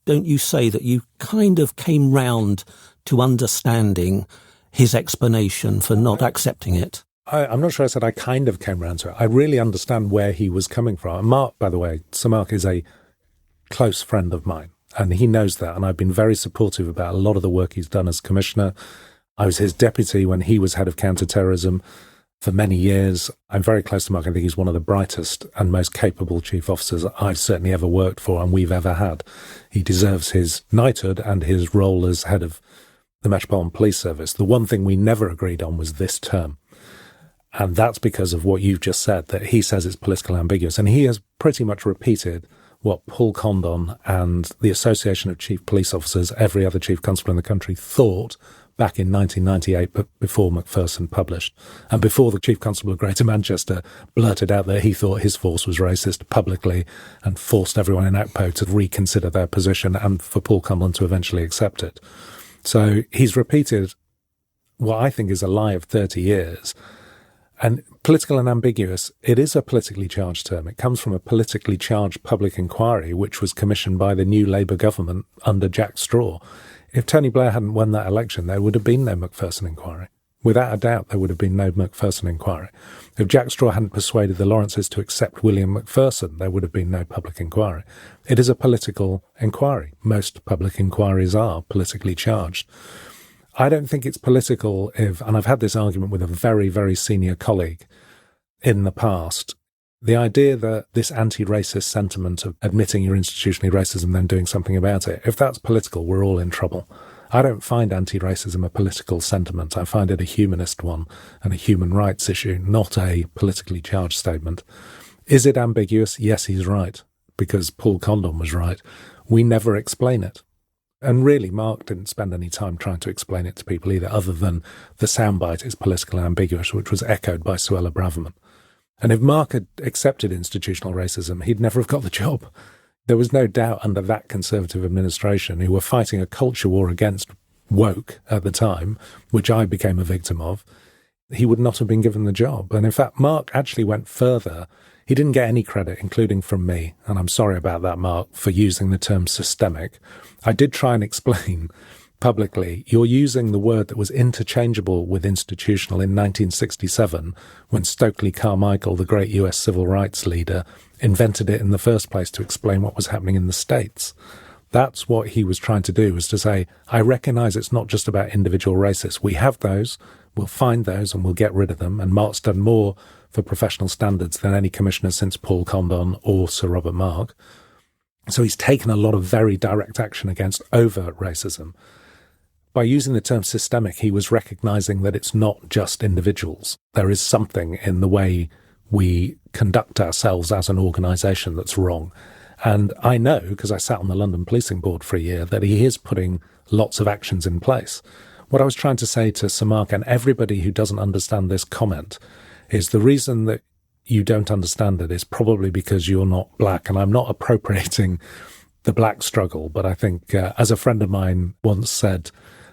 don't you say that you kind of came round to understanding his explanation for not accepting it? I'm not sure I said I kind of came round to it. I really understand where he was coming from. And Mark, by the way, Sir Mark is a close friend of mine, and he knows that. And I've been very supportive about a lot of the work he's done as Commissioner. I was his deputy when he was head of counter-terrorism for many years. I'm very close to Mark. I think he's one of the brightest and most capable chief officers I've certainly ever worked for and we've ever had. He deserves his knighthood and his role as head of the Metropolitan Police Service. The one thing we never agreed on was this term. And that's because of what you've just said, that he says it's politically ambiguous. And he has pretty much repeated what Paul Condon and the Association of Chief Police Officers, every other chief constable in the country, thought back in 1998, but before Macpherson published. And before the Chief Constable of Greater Manchester blurted out that he thought his force was racist publicly and forced everyone in ACPO to reconsider their position and for Paul Condon to eventually accept it. So he's repeated what I think is a lie of 30 years. And political and ambiguous, it is a politically charged term. It comes from a politically charged public inquiry, which was commissioned by the new Labour government under Jack Straw. If Tony Blair hadn't won that election, there would have been no Macpherson Inquiry. Without a doubt, there would have been no Macpherson Inquiry. If Jack Straw hadn't persuaded the Lawrences to accept William Macpherson, there would have been no public inquiry. It is a political inquiry. Most public inquiries are politically charged. I don't think it's political if, and I've had this argument with a very, very senior colleague in the past, the idea that this anti-racist sentiment of admitting you're institutionally racist and then doing something about it, if that's political, we're all in trouble. I don't find anti-racism a political sentiment. I find it a humanist one and a human rights issue, not a politically charged statement. Is it ambiguous? Yes, he's right, because Paul Condon was right. We never explain it. And really, Mark didn't spend any time trying to explain it to people either, other than the soundbite is politically ambiguous, which was echoed by Suella Braverman. And if Mark had accepted institutional racism, he'd never have got the job. There was no doubt under that Conservative administration, who were fighting a culture war against woke at the time, which I became a victim of, he would not have been given the job. And in fact, Mark actually went further. He didn't get any credit, including from me, and I'm sorry about that, Mark, for using the term systemic. I did try and explain publicly, you're using the word that was interchangeable with institutional in 1967 when Stokely Carmichael, the great US civil rights leader, invented it in the first place to explain what was happening in the States. That's what he was trying to do, was to say, I recognise it's not just about individual racists. We have those, we'll find those and we'll get rid of them. And Mark's done more for professional standards than any commissioner since Paul Condon or Sir Robert Mark. So he's taken a lot of very direct action against overt racism. By using the term systemic, he was recognising that it's not just individuals. There is something in the way we conduct ourselves as an organisation that's wrong. And I know, because I sat on the London Policing Board for a year, that he is putting lots of actions in place. What I was trying to say to Sir Mark and everybody who doesn't understand this comment is the reason that you don't understand it is probably because you're not black. And I'm not appropriating the black struggle, but I think, as a friend of mine once said,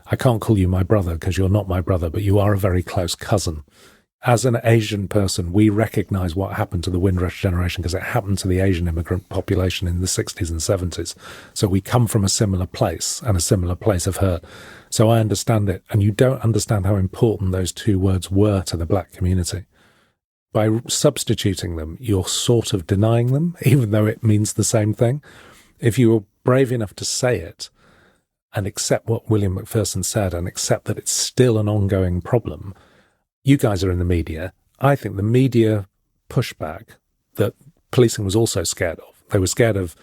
I can't call you my brother because you're not my brother, but you are a very close cousin. As an Asian person, we recognise what happened to the Windrush generation because it happened to the Asian immigrant population in the 60s and 70s. So we come from a similar place and a similar place of hurt. So I understand it. And you don't understand how important those two words were to the black community. By substituting them, you're sort of denying them, even though it means the same thing. If you were brave enough to say it and accept what William Macpherson said and accept that it's still an ongoing problem, you guys are in the media. I think the media pushback that policing was also scared of. They were scared of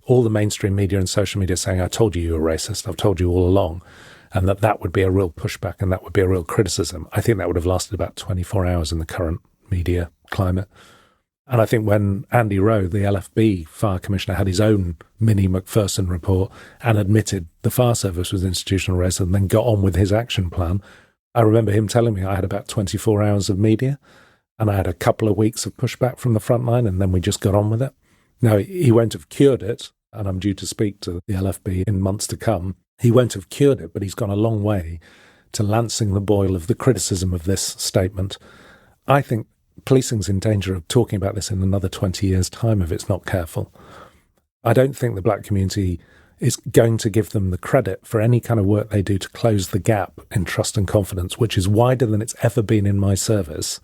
all the mainstream media and social media saying, I told you were racist, I've told you all along, and that would be a real pushback and that would be a real criticism. I think that would have lasted about 24 hours in the current media climate. And I think when Andy Rowe, the LFB fire commissioner, had his own mini Macpherson report and admitted the fire service was institutional racism and then got on with his action plan, I remember him telling me I had about 24 hours of media and I had a couple of weeks of pushback from the front line and then we just got on with it. Now, he won't have cured it, and I'm due to speak to the LFB in months to come. He won't have cured it, but he's gone a long way to lancing the boil of the criticism of this statement. I think policing's in danger of talking about this in another 20 years' time if it's not careful. I don't think the black community is going to give them the credit for any kind of work they do to close the gap in trust and confidence, which is wider than it's ever been in my service.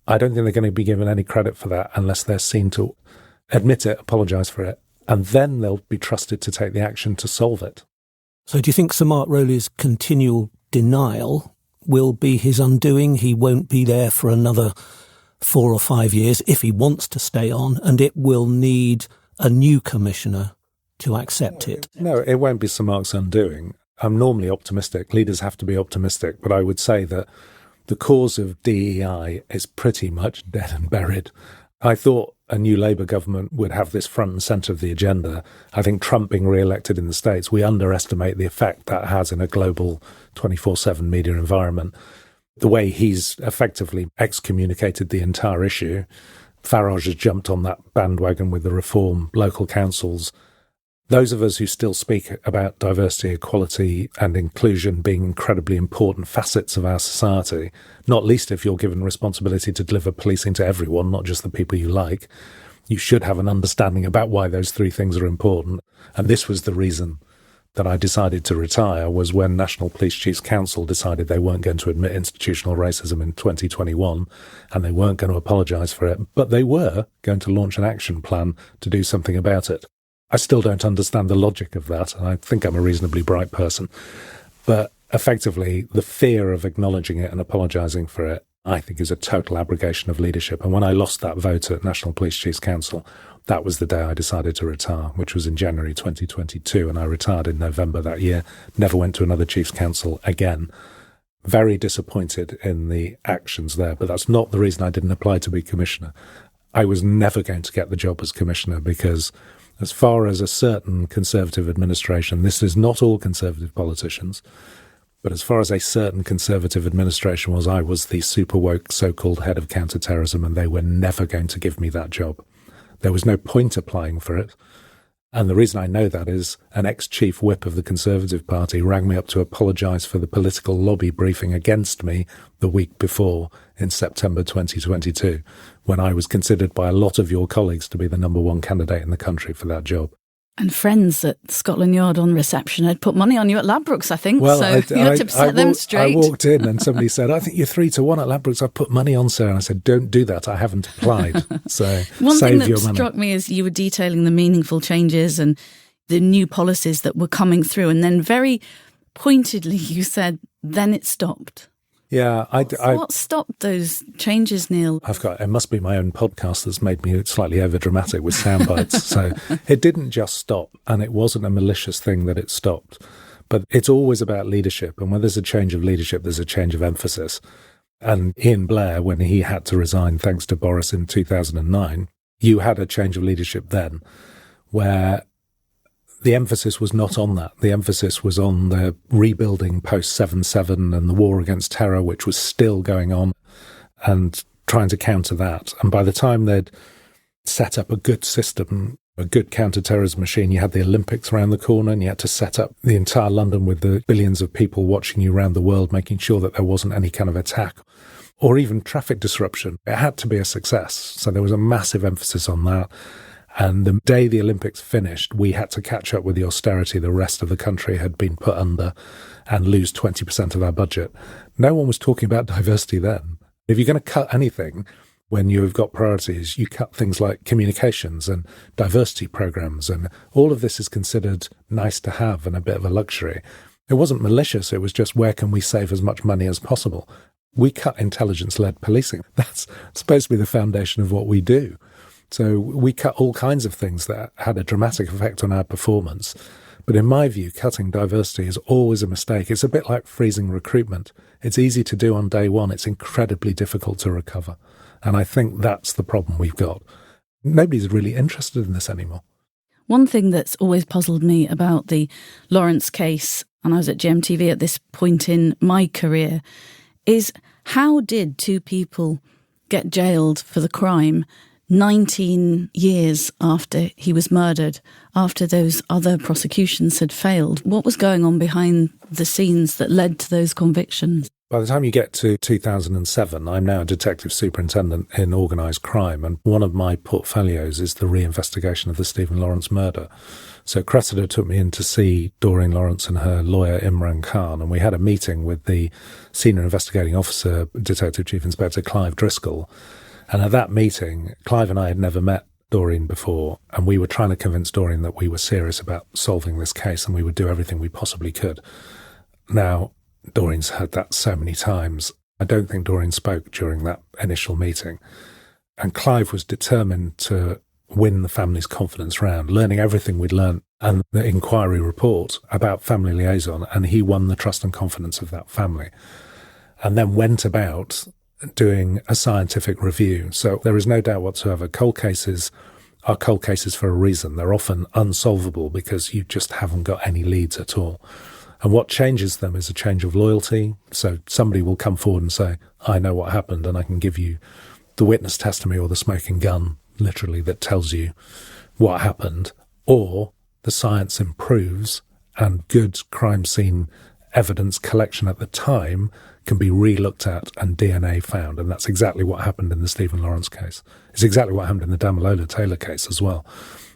I don't think they're going to be given any credit for that unless they're seen to admit it, apologise for it, and then they'll be trusted to take the action to solve it. So do you think Sir Mark Rowley's continual denial will be his undoing? He won't be there for another 4 or 5 years if he wants to stay on, and it will need a new commissioner to accept it. No, it won't be Sir Mark's undoing. I'm normally optimistic. Leaders have to be optimistic. But I would say that the cause of DEI is pretty much dead and buried. I thought a new Labour government would have this front and centre of the agenda. I think Trump being re-elected in the States, we underestimate the effect that has in a global 24/7 media environment. The way he's effectively excommunicated the entire issue. Farage has jumped on that bandwagon with the reform local councils. Those of us who still speak about diversity, equality and inclusion being incredibly important facets of our society, not least if you're given responsibility to deliver policing to everyone, not just the people you like, you should have an understanding about why those three things are important. And this was the reason that I decided to retire, was when National Police Chiefs Council decided they weren't going to admit institutional racism in 2021 and they weren't going to apologise for it, but they were going to launch an action plan to do something about it. I still don't understand the logic of that, and I think I'm a reasonably bright person. But effectively, the fear of acknowledging it and apologising for it, I think, is a total abrogation of leadership. And when I lost that vote at National Police Chiefs Council, that was the day I decided to retire, which was in January 2022, and I retired in November that year, never went to another Chiefs Council again. Very disappointed in the actions there, but that's not the reason I didn't apply to be Commissioner. I was never going to get the job as Commissioner because as far as a certain Conservative administration, this is not all Conservative politicians, but as far as a certain Conservative administration was, I was the super woke so-called head of counter-terrorism, and they were never going to give me that job. There was no point applying for it. And the reason I know that is an ex-chief whip of the Conservative Party rang me up to apologise for the political lobby briefing against me the week before in September 2022, when I was considered by a lot of your colleagues to be the number one candidate in the country for that job. And friends at Scotland Yard on reception had put money on you at Ladbrokes, I think. Well, so you had to set them straight. I walked in and somebody said, I think you're 3-1 at Ladbrokes. I've put money on, sir. And I said, don't do that. I haven't applied. So One save thing that your money. struck me is you were detailing the meaningful changes and the new policies that were coming through. And then very pointedly you said, then it stopped. Yeah. What stopped those changes, Neil? It must be my own podcast that's made me slightly overdramatic with sound bites. So it didn't just stop, and it wasn't a malicious thing that it stopped. But it's always about leadership. And when there's a change of leadership, there's a change of emphasis. And Ian Blair, when he had to resign thanks to Boris in 2009, you had a change of leadership then where the emphasis was not on that. The emphasis was on the rebuilding post 7/7 and the war against terror, which was still going on, and trying to counter that. And by the time they'd set up a good system a good counter-terrorism machine. You had the Olympics around the corner and you had to set up the entire London with the billions of people watching you around the world, making sure that there wasn't any kind of attack or even traffic disruption. It had to be a success. So there was a massive emphasis on that. And the day the Olympics finished, we had to catch up with the austerity the rest of the country had been put under and lose 20% of our budget. No one was talking about diversity then. If you're going to cut anything when you've got priorities, you cut things like communications and diversity programs, and all of this is considered nice to have and a bit of a luxury. It wasn't malicious. It was just, where can we save as much money as possible? We cut intelligence-led policing. That's supposed to be the foundation of what we do. So we cut all kinds of things that had a dramatic effect on our performance. But in my view, cutting diversity is always a mistake. It's a bit like freezing recruitment. It's easy to do on day one. It's incredibly difficult to recover. And I think that's the problem we've got. Nobody's really interested in this anymore. One thing that's always puzzled me about the Lawrence case, and I was at GMTV at this point in my career, is how did two people get jailed for the crime 19 years after he was murdered, after those other prosecutions had failed? What was going on behind the scenes that led to those convictions? By the time you get to 2007, I'm now a detective superintendent in organised crime, and one of my portfolios is the reinvestigation of the Stephen Lawrence murder. So Cressida took me in to see Doreen Lawrence and her lawyer Imran Khan, and we had a meeting with the senior investigating officer, Detective Chief Inspector Clive Driscoll. And at that meeting, Clive and I had never met Doreen before, and we were trying to convince Doreen that we were serious about solving this case and we would do everything we possibly could. Now, Doreen's heard that so many times. I don't think Doreen spoke during that initial meeting. And Clive was determined to win the family's confidence round, learning everything we'd learned and the inquiry report about family liaison, and he won the trust and confidence of that family. And then went about doing a scientific review. So there is no doubt whatsoever, cold cases are cold cases for a reason. They're often unsolvable because you just haven't got any leads at all. And what changes them is a change of loyalty. So somebody will come forward and say, I know what happened and I can give you the witness testimony or the smoking gun, literally, that tells you what happened. Or the science improves and good crime scene evidence collection at the time can be re-looked at and DNA found. And that's exactly what happened in the Stephen Lawrence case. It's exactly what happened in the Damilola Taylor case as well.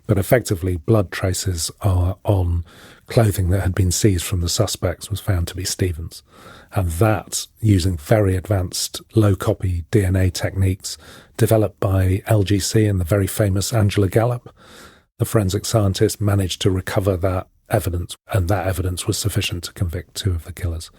But effectively, blood traces are on clothing that had been seized from the suspects was found to be Stephen's. And that, using very advanced low-copy DNA techniques developed by LGC and the very famous Angela Gallup, the forensic scientist managed to recover that evidence, and that evidence was sufficient to convict two of the killers.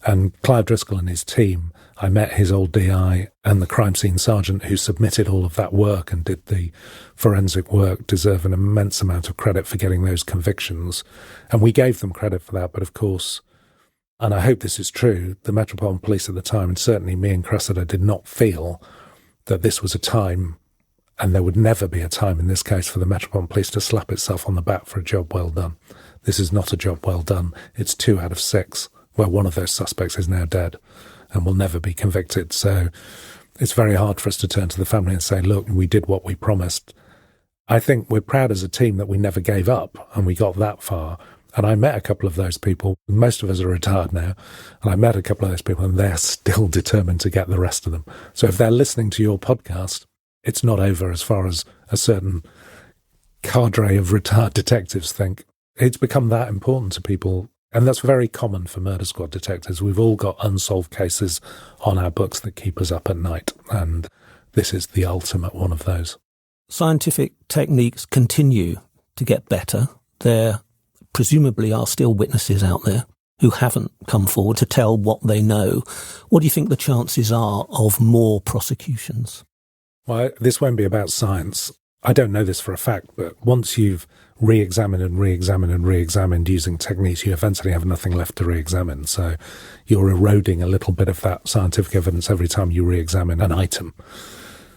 And Clive Driscoll and his team, I met his old DI and the crime scene sergeant who submitted all of that work and did the forensic work, deserve an immense amount of credit for getting those convictions. And we gave them credit for that. But of course, and I hope this is true, the Metropolitan Police at the time, and certainly me and Cressida, did not feel that this was a time, and there would never be a time in this case, for the Metropolitan Police to slap itself on the back for a job well done. This is not a job well done. It's 2 out of 6. Where one of those suspects is now dead and will never be convicted. So it's very hard for us to turn to the family and say, look, we did what we promised. I think we're proud as a team that we never gave up and we got that far. And I met a couple of those people. Most of us are retired now. And I met a couple of those people and they're still determined to get the rest of them. So if they're listening to your podcast, it's not over as far as a certain cadre of retired detectives think. It's become that important to people. And that's very common for murder squad detectives. We've all got unsolved cases on our books that keep us up at night. And this is the ultimate one of those. Scientific techniques continue to get better. There presumably are still witnesses out there who haven't come forward to tell what they know. What do you think the chances are of more prosecutions? Well, this won't be about science. I don't know this for a fact, but once you've re-examined and re-examined and re-examined using techniques, you eventually have nothing left to re-examine. So you're eroding a little bit of that scientific evidence every time you re-examine an item.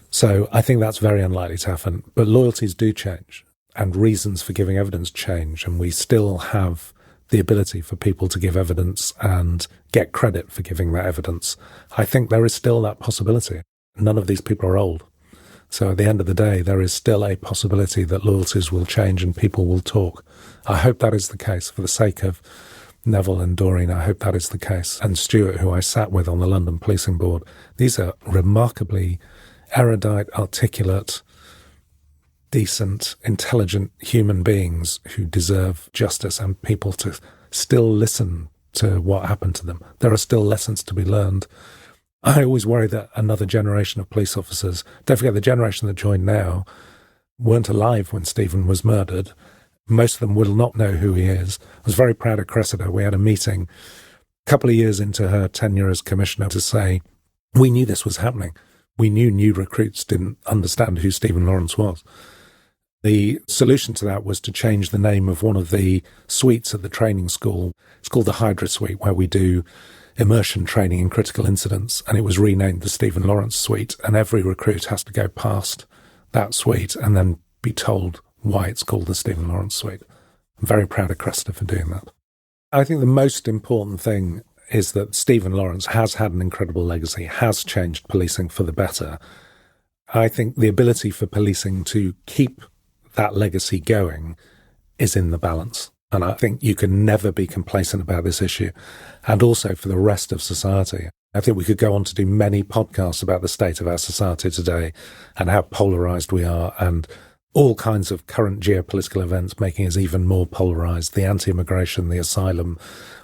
So I think that's very unlikely to happen. But loyalties do change and reasons for giving evidence change. And we still have the ability for people to give evidence and get credit for giving that evidence. I think there is still that possibility. None of these people are old. So at the end of the day, there is still a possibility that loyalties will change and people will talk. I hope that is the case for the sake of Neville and Doreen. I hope that is the case. And Stuart, who I sat with on the London Policing Board, these are remarkably erudite, articulate, decent, intelligent human beings who deserve justice and people to still listen to what happened to them. There are still lessons to be learned. I always worry that another generation of police officers, don't forget the generation that joined now, weren't alive when Stephen was murdered. Most of them will not know who he is. I was very proud of Cressida. We had a meeting a couple of years into her tenure as commissioner to say, we knew this was happening. We knew new recruits didn't understand who Stephen Lawrence was. The solution to that was to change the name of one of the suites at the training school. It's called the Hydra Suite, where we do immersion training in critical incidents, and it was renamed the Stephen Lawrence Suite, and every recruit has to go past that suite and then be told why it's called the Stephen Lawrence Suite. I'm very proud of Cressida for doing that. I think the most important thing is that Stephen Lawrence has had an incredible legacy, has changed policing for the better. I think the ability for policing to keep that legacy going is in the balance. And I think you can never be complacent about this issue. And also for the rest of society. I think we could go on to do many podcasts about the state of our society today and how polarised we are, and all kinds of current geopolitical events making us even more polarised, the anti-immigration, the asylum.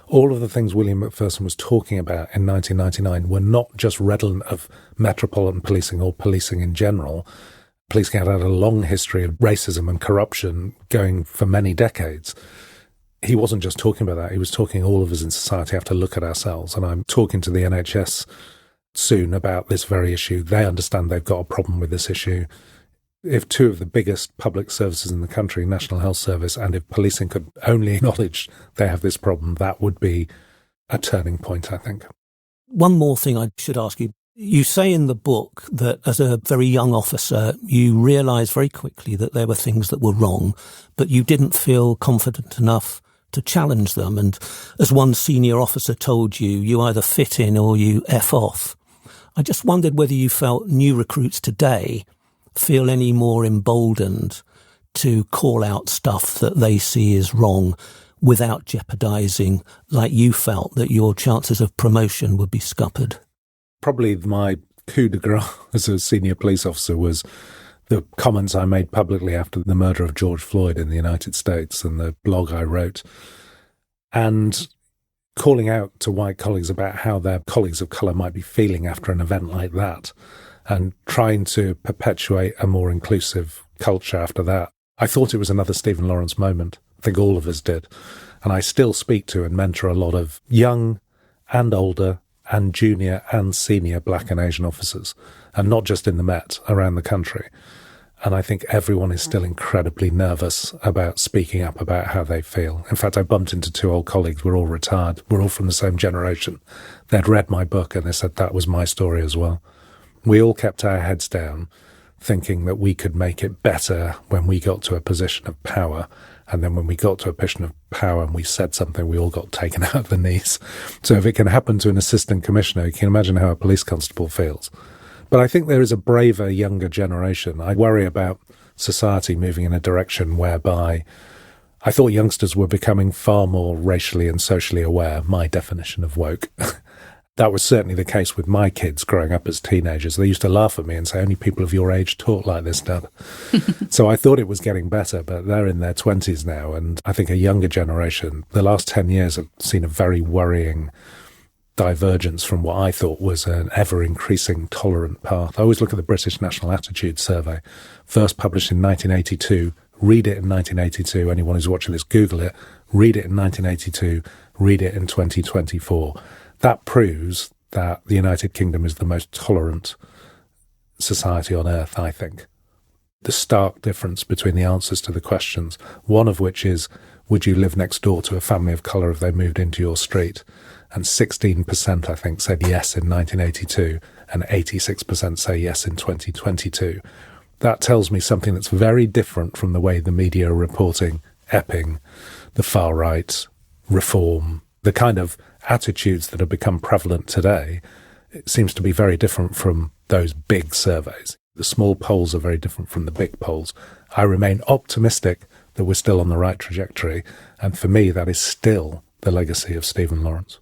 All of the things William Macpherson was talking about in 1999 were not just redolent of metropolitan policing or policing in general. Policing had had a long history of racism and corruption going for many decades. He wasn't just talking about that. He was talking all of us in society have to look at ourselves. And I'm talking to the NHS soon about this very issue. They understand they've got a problem with this issue. If two of the biggest public services in the country, National Health Service, and if policing could only acknowledge they have this problem, that would be a turning point, I think. One more thing I should ask you. You say in the book that as a very young officer, you realised very quickly that there were things that were wrong, but you didn't feel confident enough to challenge them. And as one senior officer told you, you either fit in or you F off. I just wondered whether you felt new recruits today feel any more emboldened to call out stuff that they see as wrong without jeopardising, like you felt, that your chances of promotion would be scuppered. Probably my coup de grace as a senior police officer was the comments I made publicly after the murder of George Floyd in the United States and the blog I wrote, and calling out to white colleagues about how their colleagues of colour might be feeling after an event like that, and trying to perpetuate a more inclusive culture after that. I thought it was another Stephen Lawrence moment. I think all of us did. And I still speak to and mentor a lot of young and older and junior and senior black and Asian officers, and not just in the Met, around the country. And I think everyone is still incredibly nervous about speaking up about how they feel. In fact, I bumped into two old colleagues. We're all retired. We're all from the same generation. They'd read my book and they said that was my story as well. We all kept our heads down, thinking that we could make it better when we got to a position of power. And then when we got to a position of power and we said something, we all got taken out of the knees. So if it can happen to an assistant commissioner, you can imagine how a police constable feels. But I think there is a braver, younger generation. I worry about society moving in a direction whereby I thought youngsters were becoming far more racially and socially aware, my definition of woke. That was certainly the case with my kids growing up as teenagers. They used to laugh at me and say, only people of your age talk like this, Dad. So I thought it was getting better, but they're in their 20s now. And I think a younger generation, the last 10 years have seen a very worrying divergence from what I thought was an ever-increasing tolerant path. I always look at the British National Attitude Survey, first published in 1982. Read it in 1982. Anyone who's watching this, Google it. Read it in 1982. Read it in 2024. That proves that the United Kingdom is the most tolerant society on earth, I think. The stark difference between the answers to the questions, one of which is, would you live next door to a family of colour if they moved into your street? And 16%, I think, said yes in 1982, and 86% say yes in 2022. That tells me something that's very different from the way the media are reporting Epping, the far right, reform, the kind of attitudes that have become prevalent today. It seems to be very different from those big surveys. The small polls are very different from the big polls. I remain optimistic that we're still on the right trajectory. And for me, that is still the legacy of Stephen Lawrence.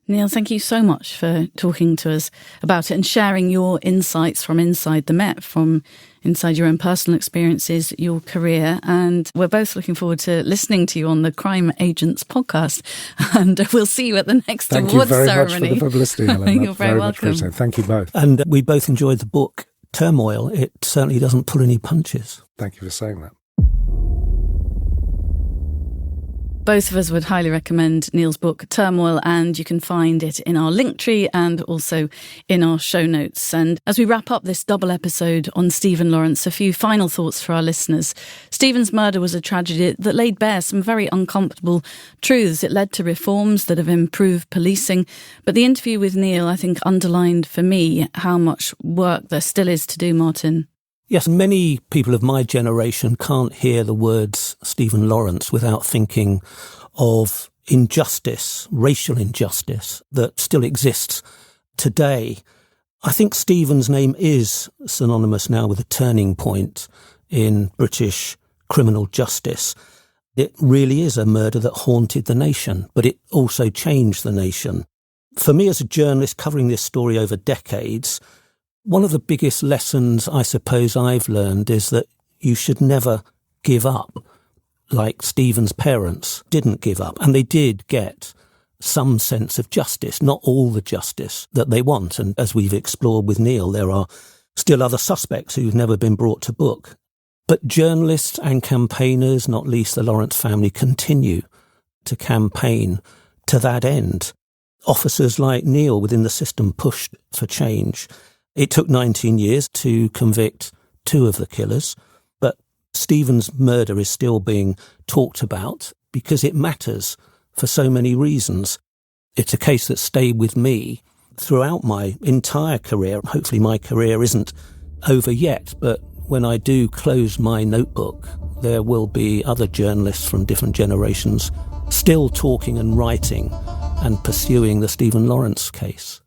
Neil, thank you so much for talking to us about it and sharing your insights from inside the Met, from inside your own personal experiences, your career. And we're both looking forward to listening to you on the Crime Agents podcast. And we'll see you at the next awards ceremony. Thank you very much for the publicity, Helen. You're very welcome. Thank you both. And we both enjoyed the book, Turmoil. It certainly doesn't pull any punches. Thank you for saying that. Both of us would highly recommend Neil's book, Turmoil, and you can find it in our Linktree and also in our show notes. And as we wrap up this double episode on Stephen Lawrence, a few final thoughts for our listeners. Stephen's murder was a tragedy that laid bare some very uncomfortable truths. It led to reforms that have improved policing. But the interview with Neil, I think, underlined for me how much work there still is to do, Martin. Yes, many people of my generation can't hear the words Stephen Lawrence without thinking of injustice, racial injustice that still exists today. I think Stephen's name is synonymous now with a turning point in British criminal justice. It really is a murder that haunted the nation, but it also changed the nation. For me as a journalist covering this story over decades, one of the biggest lessons I suppose I've learned is that you should never give up, like Stephen's parents didn't give up. And they did get some sense of justice, not all the justice that they want. And as we've explored with Neil, there are still other suspects who've never been brought to book. But journalists and campaigners, not least the Lawrence family, continue to campaign to that end. Officers like Neil within the system pushed for change. It took 19 years to convict 2 of the killers, but Stephen's murder is still being talked about because it matters for so many reasons. It's a case that stayed with me throughout my entire career. Hopefully my career isn't over yet, but when I do close my notebook, there will be other journalists from different generations still talking and writing and pursuing the Stephen Lawrence case.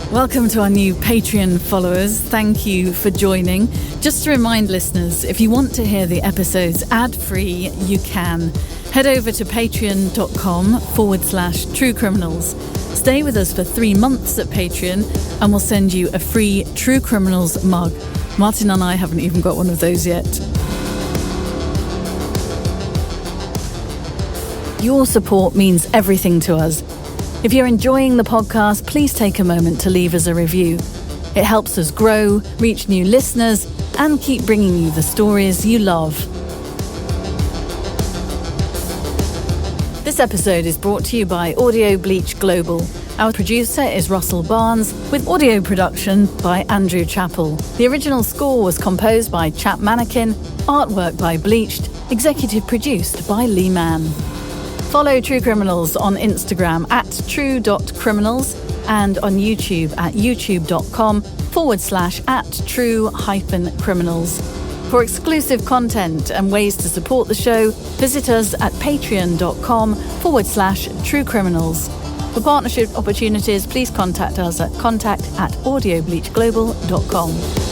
Welcome to our new Patreon followers. Thank you for joining. Just to remind listeners, if you want to hear the episodes ad-free, you can. Head over to patreon.com/True Criminals. Stay with us for 3 months at Patreon and we'll send you a free True Criminals mug. Martin and I haven't even got one of those yet. Your support means everything to us. If you're enjoying the podcast, please take a moment to leave us a review. It helps us grow, reach new listeners, and keep bringing you the stories you love. This episode is brought to you by Audio Bleach Global. Our producer is Russell Barnes, with audio production by Andrew Chappell. The original score was composed by Chap Mannequin, artwork by Bleached, executive produced by Lee Mann. Follow True Criminals on Instagram at true.criminals and on YouTube at youtube.com/@true-criminals. For exclusive content and ways to support the show, visit us at patreon.com/True Criminals. For partnership opportunities, please contact us at contact@audiobleachglobal.com.